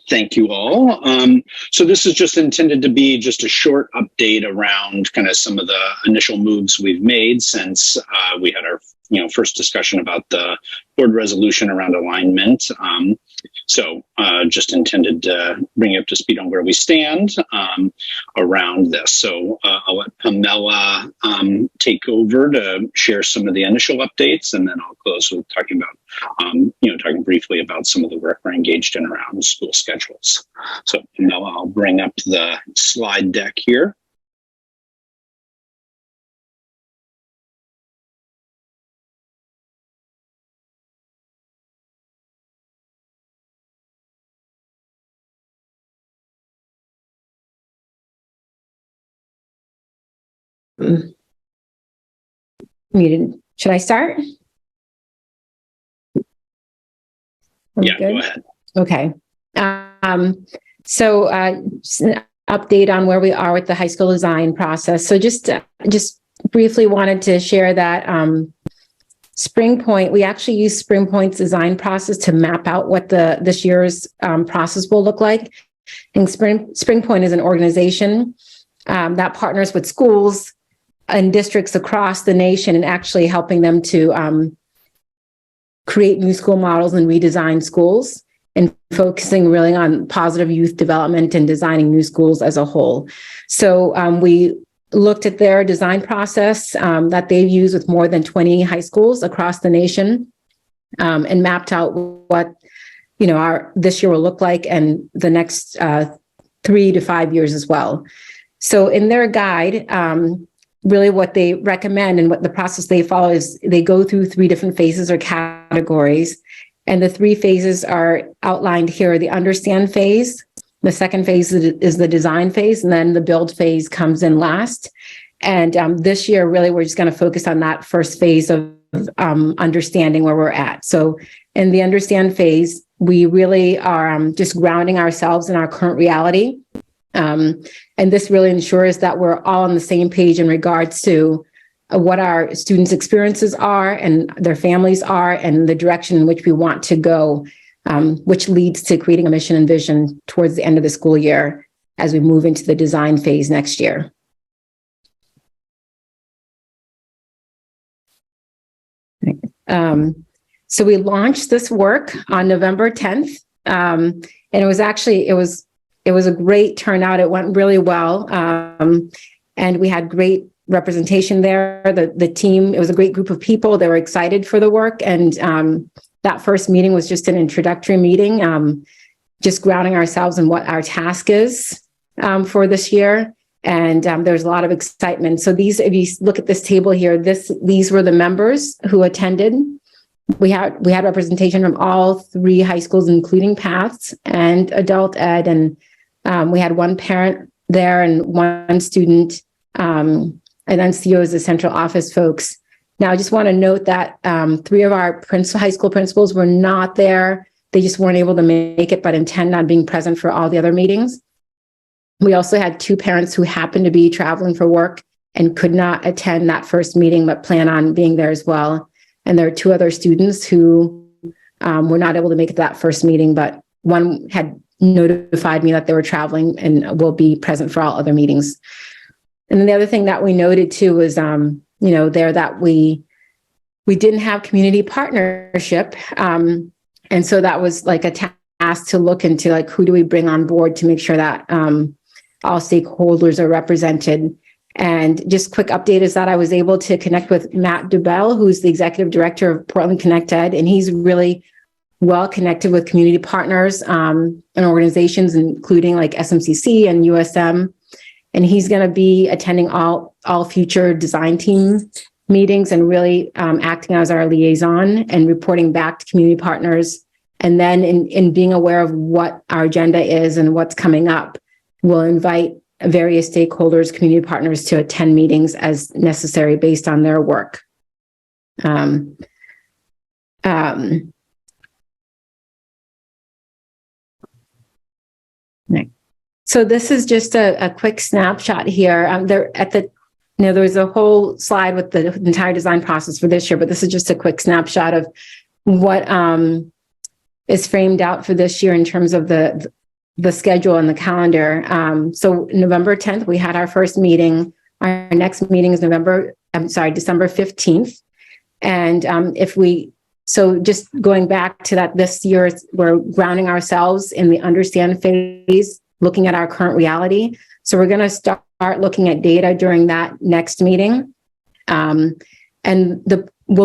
Thank you all. So this is just intended to be just a short update around kind of some of the initial moves we've made since we had our first discussion about the board resolution around alignment. So just intended to bring you up to speed on where we stand around this. So I'll let Pamela take over to share some of the initial updates, and then I'll close with talking about, talking briefly about some of the work we're engaged in around school schedules. So Pamela, I'll bring up the slide deck here. Muted. Should I start? Yeah, go ahead. Okay. So just an update on where we are with the high school design process. So just briefly wanted to share that Spring Point, we actually use Spring Point's design process to map out what this year's process will look like. And Spring Point is an organization that partners with schools and districts across the nation and actually helping them to create new school models and redesign schools, and focusing really on positive youth development and designing new schools as a whole. So we looked at their design process that they've used with more than 20 high schools across the nation, and mapped out what this year will look like and the next 3 to 5 years as well. So in their guide, really what they recommend and what the process they follow is they go through 3 different phases or categories. And the 3 phases are outlined here. The understand phase, the second phase is the design phase, and then the build phase comes in last. And this year, really, we're just going to focus on that first phase of understanding where we're at. So in the understand phase, we really are just grounding ourselves in our current reality. And this really ensures that we're all on the same page in regards to what our students' experiences are and their families are and the direction in which we want to go, which leads to creating a mission and vision towards the end of the school year as we move into the design phase next year. So we launched this work on November 10th, and it was a great turnout. It went really well. And we had great representation there. The team, it was a great group of people. They were excited for the work. And that first meeting was just an introductory meeting, just grounding ourselves in what our task is for this year. And there's a lot of excitement. So if you look at this table here, these were the members who attended. We had representation from all 3 high schools, including Paths and adult ed. And we had 1 parent there and 1 student, and then CEOs, the central office folks. Now, I just want to note that 3 of our high school principals were not there. They just weren't able to make it, but intend on being present for all the other meetings. We also had 2 parents who happened to be traveling for work and could not attend that first meeting, but plan on being there as well. And there are 2 other students who were not able to make it to that first meeting, but one had notified me that they were traveling and will be present for all other meetings. And then the other thing that we noted too was, that we didn't have community partnership. And so that was like a task to look into, like, who do we bring on board to make sure that all stakeholders are represented. And just quick update is that I was able to connect with Matt Dubell, who's the executive director of Portland Connect Ed, and he's really well connected with community partners and organizations, including like SMCC and USM. And he's going to be attending all future design team meetings and really acting as our liaison and reporting back to community partners. And then in being aware of what our agenda is and what's coming up, we'll invite various stakeholders, community partners to attend meetings as necessary based on their work. So this is just a quick snapshot here. There was a whole slide with the entire design process for this year, but this is just a quick snapshot of what is framed out for this year in terms of the schedule and the calendar. So November 10th, we had our first meeting. Our next meeting is December 15th. And so just going back to that, this year, we're grounding ourselves in the understand phase, looking at our current reality. So we're going to start looking at data during that next meeting. We'll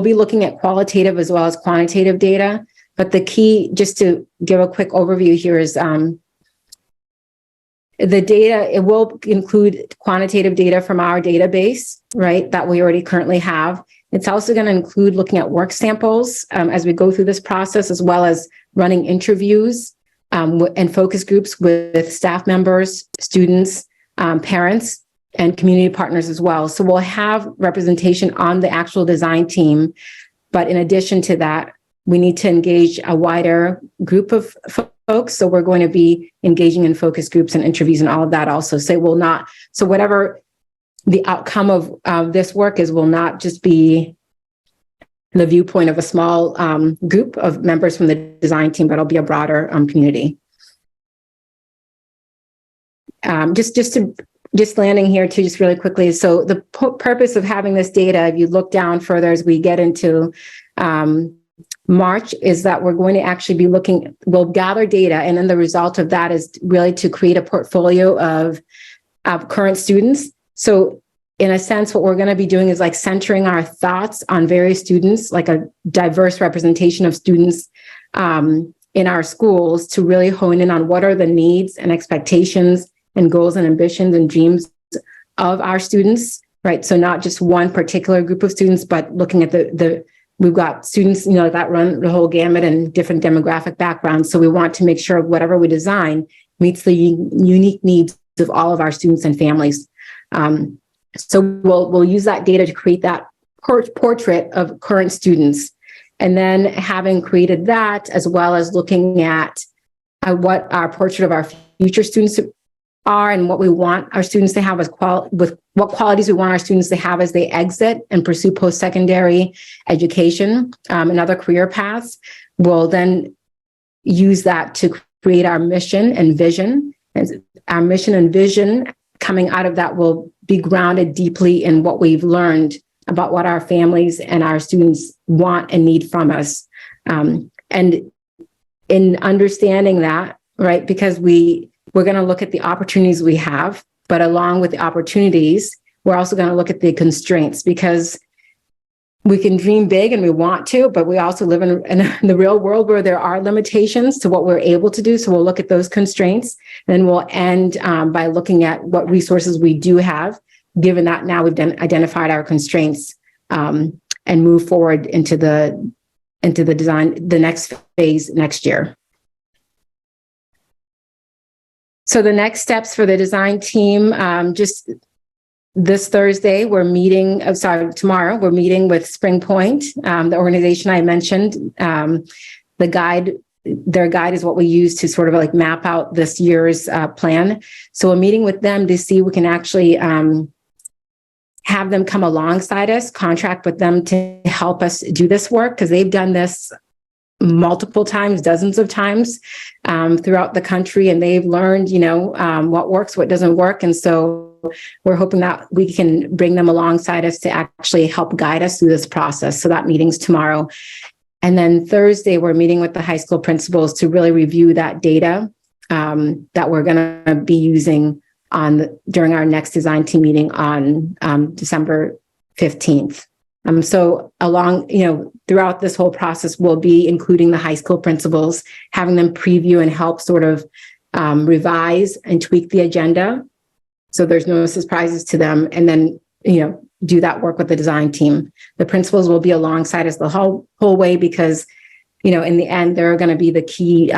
be looking at qualitative as well as quantitative data. But the key, just to give a quick overview here, is the data, it will include quantitative data from our database, right, that we already currently have. It's also going to include looking at work samples as we go through this process, as well as running interviews and focus groups with staff members, students, parents, and community partners as well. So we'll have representation on the actual design team. But in addition to that, we need to engage a wider group of folks. So we're going to be engaging in focus groups and interviews and all of that also. So whatever the outcome of this work is, will not just be the viewpoint of a small group of members from the design team, but it'll be a broader community. Just landing here too, just really quickly. So the purpose of having this data, if you look down further as we get into March, is that we're going to actually be we'll gather data, and then the result of that is really to create a portfolio of current students. So in a sense, what we're going to be doing is like centering our thoughts on various students, like a diverse representation of students in our schools, to really hone in on what are the needs and expectations and goals and ambitions and dreams of our students, right? So not just one particular group of students, but looking at we've got students, that run the whole gamut and different demographic backgrounds. So we want to make sure whatever we design meets the unique needs of all of our students and families. So we'll use that data to create that portrait of current students. And then having created that, as well as looking at what our portrait of our future students are and what we want our students to have with what qualities we want our students to have as they exit and pursue post-secondary education and other career paths. We'll then use that to create our mission and vision. And our mission and vision coming out of that will be grounded deeply in what we've learned about what our families and our students want and need from us. And in understanding that, right, because we're going to look at the opportunities we have, but along with the opportunities, we're also going to look at the constraints, because we can dream big and we want to, but we also live in the real world where there are limitations to what we're able to do. So we'll look at those constraints, and then we'll end by looking at what resources we do have, given that now we've identified our constraints, and move forward into the design, the next phase next year. So the next steps for the design team, just this Thursday, tomorrow, we're meeting with Spring Point, the organization I mentioned. Their guide is what we use to sort of like map out this year's plan. So we're meeting with them to see if we can actually have them come alongside us, contract with them to help us do this work, because they've done this multiple times, dozens of times throughout the country, and they've learned, what works, what doesn't work. And so we're hoping that we can bring them alongside us to actually help guide us through this process. So that meeting's tomorrow. And then Thursday, we're meeting with the high school principals to really review that data that we're going to be using during our next design team meeting on December 15th. So throughout this whole process, we'll be including the high school principals, having them preview and help sort of revise and tweak the agenda, so there's no surprises to them, and then, do that work with the design team. The principals will be alongside us the whole way, because, in the end, they're going to be the key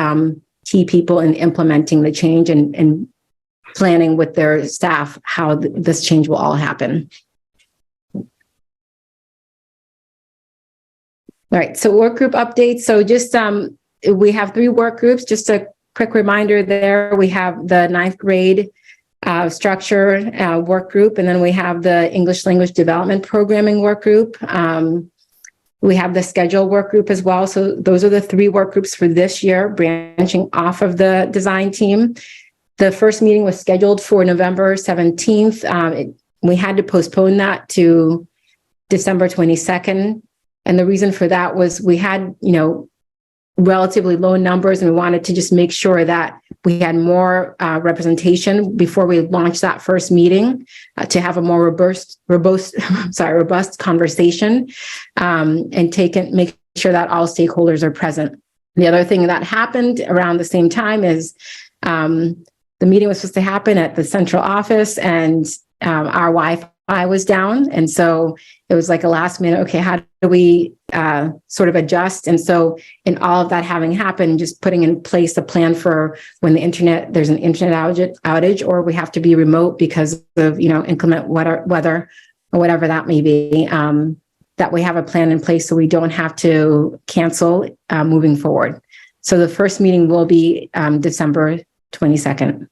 people in implementing the change and planning with their staff how this change will all happen. All right, so work group updates. So just we have 3 work groups. Just a quick reminder there. We have the 9th grade structure work group, and then we have the English language development programming work group. We have the schedule work group as well. So those are the 3 work groups for this year, branching off of the design team. The first meeting was scheduled for November 17th. We had to postpone that to December 22nd. And the reason for that was we had, relatively low numbers, and we wanted to just make sure that we had more representation before we launched that first meeting to have a more robust conversation and make sure that all stakeholders are present. The other thing that happened around the same time is the meeting was supposed to happen at the central office, and our Wi-Fi was down. And so it was like a last minute, okay, how do we sort of adjust? And so in all of that having happened, just putting in place a plan for when there's an internet outage, or we have to be remote because of, inclement weather or whatever that may be, that we have a plan in place so we don't have to cancel moving forward. So the first meeting will be December 22nd.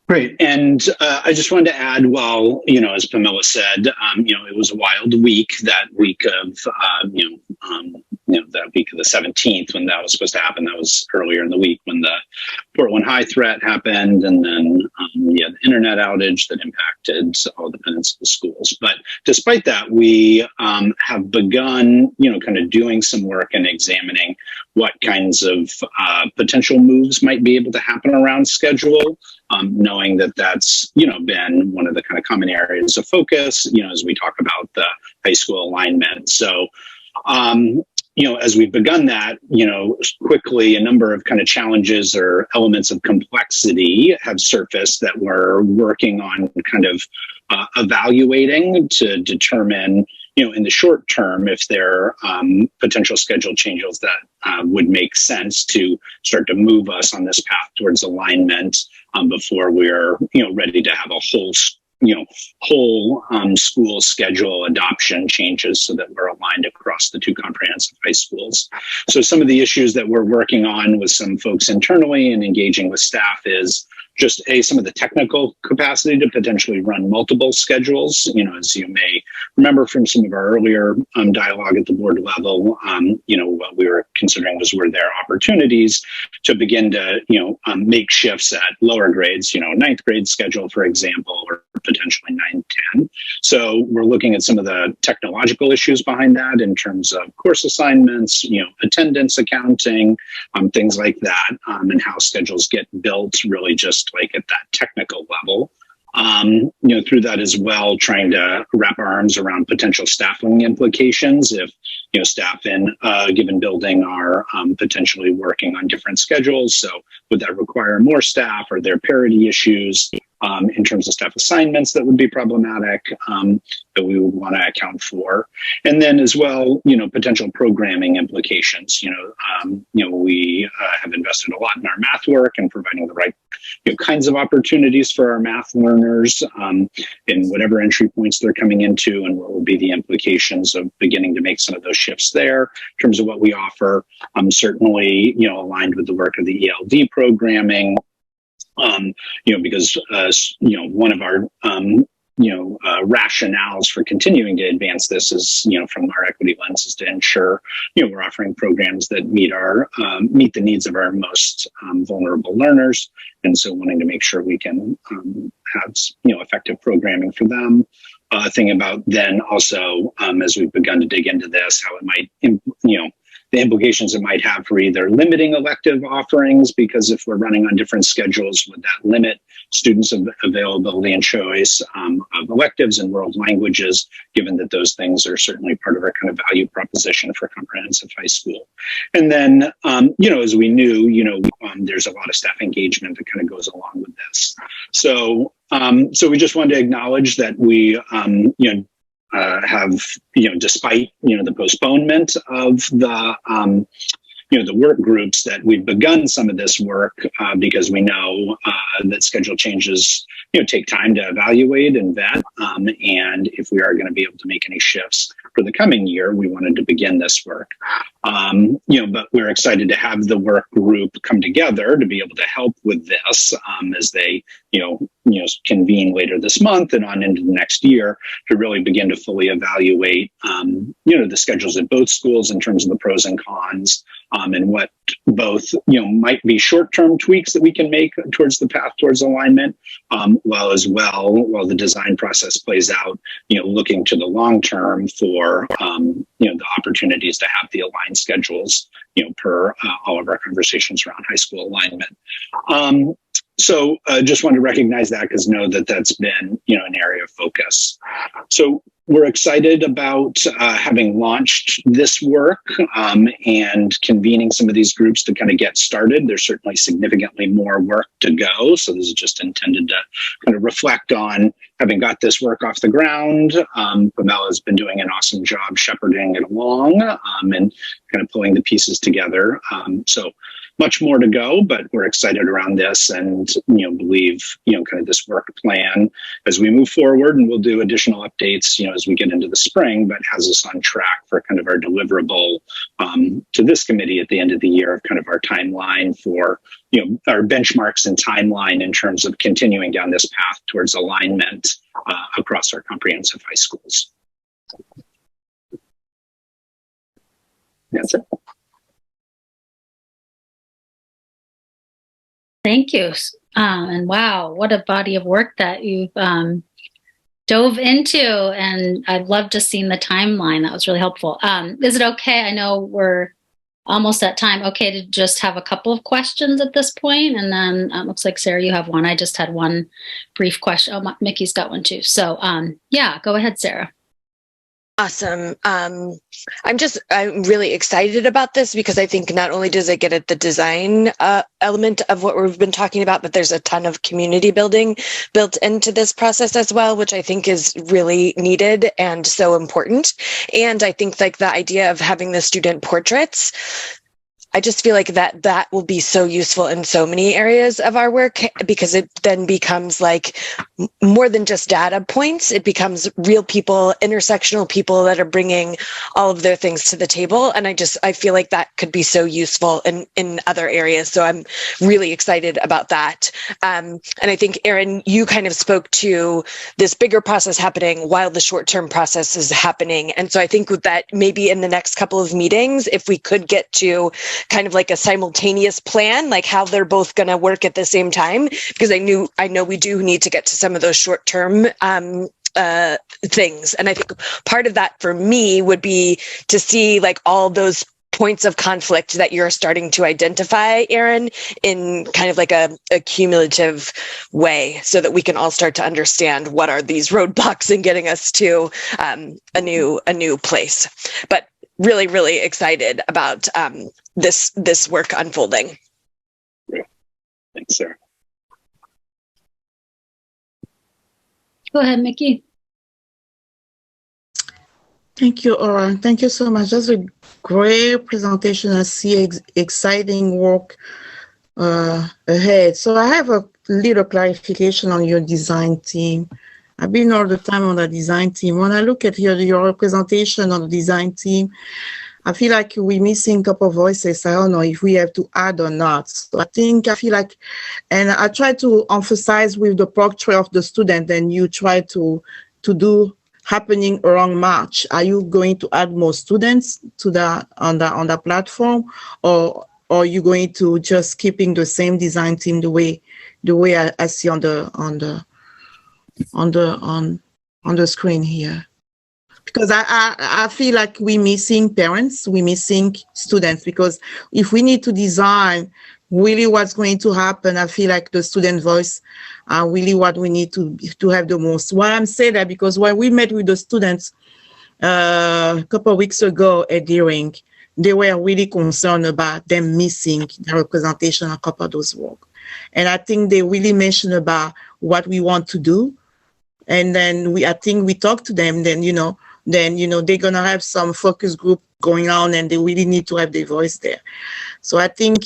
Great. And I just wanted to add, well, as Pamela said, it was a wild week, that week of, that week of the 17th when that was supposed to happen. That was earlier in the week when the Portland High threat happened. And then the internet outage that impacted all the peninsula schools. But despite that, we have begun, kind of doing some work and examining what kinds of potential moves might be able to happen around schedule. Knowing that that's, been one of the kind of common areas of focus, as we talk about the high school alignment. So, as we've begun that, quickly a number of kind of challenges or elements of complexity have surfaced that we're working on kind of evaluating to determine, in the short term, if there are potential schedule changes that would make sense to start to move us on this path towards alignment before we're, ready to have a whole school schedule adoption changes so that we're aligned across the 2 comprehensive high schools. So some of the issues that we're working on with some folks internally and engaging with staff is just some of the technical capacity to potentially run multiple schedules. As you may remember from some of our earlier dialogue at the board level, what we were considering were there opportunities to begin to, make shifts at lower grades, 9th grade schedule, for example, or potentially 9, 10. So we're looking at some of the technological issues behind that in terms of course assignments, attendance accounting, things like that, and how schedules get built really just like at that technical level. Through that as well, trying to wrap our arms around potential staffing implications if, staff in a given building are potentially working on different schedules. So would that require more staff? Are there parity issues in terms of staff assignments that would be problematic that we would want to account for? And then as well, potential programming implications. We have invested a lot in our math work and providing the right kinds of opportunities for our math learners in whatever entry points they're coming into, and what will be the implications of beginning to make some of those shifts there in terms of what we offer. Certainly, aligned with the work of the ELD programming, because one of our rationales for continuing to advance this is, from our equity lens, is to ensure, we're offering programs that meet the needs of our most vulnerable learners. And so wanting to make sure we can have, effective programming for them. Thing about then also, as we've begun to dig into this, how it might, the implications it might have for either limiting elective offerings, because if we're running on different schedules, would that limit students' availability and choice of electives in world languages, given that those things are certainly part of our kind of value proposition for comprehensive high school. And then, as we knew, there's a lot of staff engagement that kind of goes along with this. So we just wanted to acknowledge that we, have, despite, the postponement of the, the work groups that we've begun some of this work because we know that schedule changes, take time to evaluate and vet. And if we are going to be able to make any shifts for the coming year, we wanted to begin this work. But we're excited to have the work group come together to be able to help with this as they, convene later this month and on into the next year to really begin to fully evaluate, the schedules at both schools in terms of the pros and cons, and what both, might be short-term tweaks that we can make towards the path towards alignment, while the design process plays out, looking to the long term for, the opportunities to have the aligned schedules, per all of our conversations around high school alignment. So just wanted to recognize that because know that that's been, an area of focus. So we're excited about having launched this work and convening some of these groups to kind of get started. There's certainly significantly more work to go. So this is just intended to kind of reflect on having got this work off the ground. Pamela has been doing an awesome job shepherding it along and kind of pulling the pieces together. So much more to go, but we're excited around this and, believe, kind of this work plan as we move forward, and we'll do additional updates, as we get into the spring, but has us on track for kind of our deliverable to this committee at the end of the year of kind of our timeline for, our benchmarks and timeline in terms of continuing down this path towards alignment across our comprehensive high schools. That's it. Thank you. And wow, what a body of work that you've dove into. And I'd love to see the timeline. That was really helpful. Is it okay? I know we're almost at time. Okay to just have a couple of questions at this point? And then it looks like, Sarah, you have one. I just had one brief question. Oh, Mickey's got one too. So yeah, go ahead, Sarah. Awesome. I'm really excited about this because I think not only does it get at the design element of what we've been talking about, but there's a ton of community building built into this process as well, which I think is really needed and so important. And I think like the idea of having the student portraits, I just feel like that will be so useful in so many areas of our work because it then becomes like more than just data points. It becomes real people, intersectional people that are bringing all of their things to the table. And I feel like that could be so useful in other areas. So I'm really excited about that. And I think, Erin, you kind of spoke to this bigger process happening while the short-term process is happening. And so I think with that, maybe in the next couple of meetings, if we could get to kind of like a simultaneous plan, like how they're both going to work at the same time, because I know we do need to get to some of those short-term things. And I think part of that for me would be to see like all those points of conflict that you're starting to identify, Erin, in kind of like a cumulative way so that we can all start to understand what are these roadblocks in getting us to a new place. But really, really excited about this work unfolding. Great. Thanks, Sarah. Go ahead, Mickey. Thank you, Aura. Thank you so much. That's a great presentation. I see exciting work ahead. So I have a little clarification on your design team. I've been all the time on the design team. When I look at your representation on the design team, I feel like we're missing a couple of voices. I don't know if we have to add or not. So I feel like, and I try to emphasize with the portrait of the student, and you try to do happening around March. Are you going to add more students to on the platform, or are you going to just keeping the same design team the way I see on the screen here? Because I feel like we're missing parents, we're missing students, because if we need to design really what's going to happen, I feel like the student voice are really what we need to have the most. Why I'm saying that, because when we met with the students a couple of weeks ago at Deering, they were really concerned about them missing the representation of a couple of those work. And I think they really mentioned about what we want to do. And then I think we talked to them, then, they're going to have some focus group going on, and they really need to have their voice there. So I think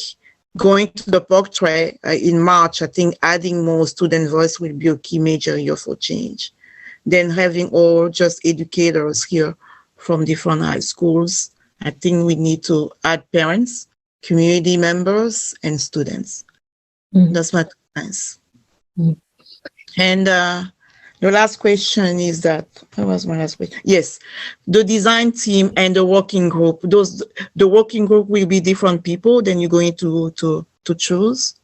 going to the portrait in March, I think adding more student voice will be a key major area for change. Then having all just educators here from different high schools, I think we need to add parents, community members, and students. That's my 2 cents. And the last question is that, what was my last question? Yes, the design team and the working group. The working group will be different people. Then you're going to choose.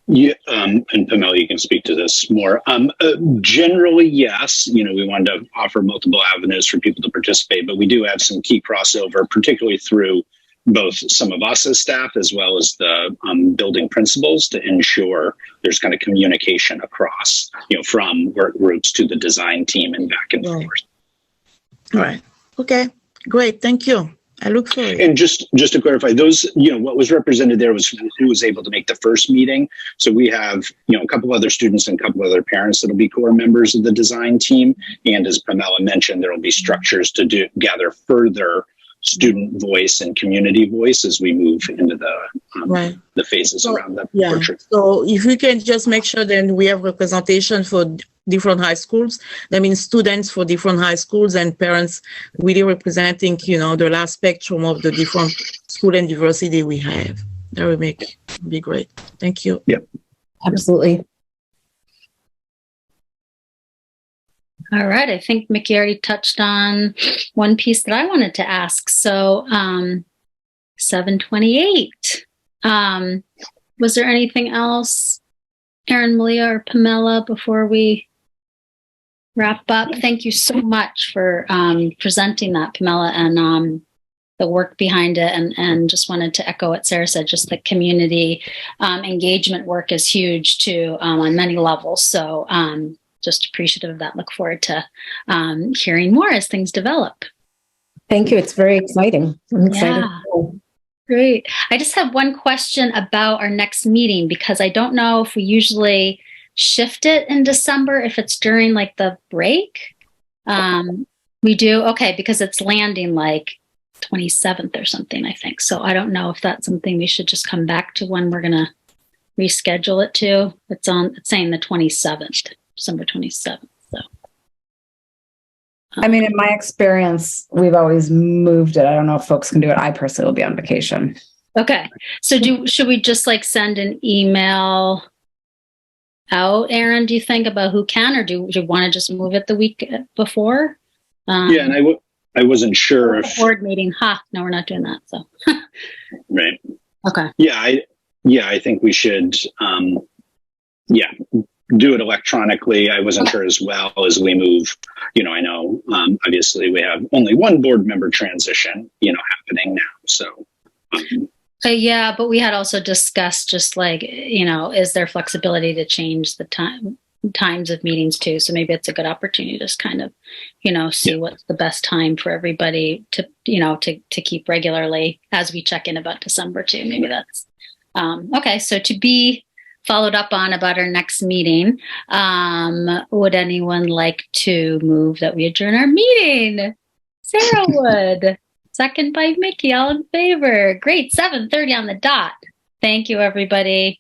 Yeah, and Pamela, you can speak to this more. Generally, yes. We wanted to offer multiple avenues for people to participate, but we do have some key crossover, particularly through both some of us as staff as well as the building principals, to ensure there's kind of communication across, from work groups to the design team and back and forth. All right. Okay. Great. Thank you. I look forward. And just to clarify, those, what was represented there was who was able to make the first meeting. So we have, a couple other students and a couple other parents that'll be core members of the design team. And as Pamela mentioned, there will be structures to gather further student voice and community voice as we move into the phases around the portrait. So if we can just make sure then we have representation for different high schools, that means students for different high schools and parents really representing, the last spectrum of the different school and diversity we have. That would be great. Thank you. Yep. Absolutely. All right. I think Mickey already touched on one piece that I wanted to ask. So 728. Was there anything else, Erin, Malia, or Pamela, before we wrap up? Thank you so much for presenting that, Pamela, and the work behind it. And just wanted to echo what Sarah said, just the community engagement work is huge too on many levels. So just appreciative of that. Look forward to hearing more as things develop. Thank you. It's very exciting. I'm excited. Yeah. Great. I just have one question about our next meeting, because I don't know if we usually shift it in December, if it's during like the break. We do? Okay, because it's landing like 27th or something, I think. So I don't know if that's something we should just come back to when we're going to reschedule it to. It's saying the 27th. December 27th. So, I mean, in my experience, we've always moved it. I don't know if folks can do it. I personally will be on vacation. Okay. So should we just like send an email out, Erin, do you think, about who can, or do you want to just move it the week before? Yeah. And I wasn't sure if board meeting. No, we're not doing that. So, right. Okay. Yeah. I think we should, do it electronically. I wasn't sure as well as we move, I know, obviously we have only one board member transition, happening now. So, yeah, but we had also discussed just like, is there flexibility to change the times of meetings too? So maybe it's a good opportunity to just kind of, see what's the best time for everybody to, to keep regularly as we check in about December too. Maybe that's, okay. So to be followed up on about our next meeting. Would anyone like to move that we adjourn our meeting? Sarah would. Second by Mickey. All in favor. Great. 7:30 on the dot. Thank you, everybody.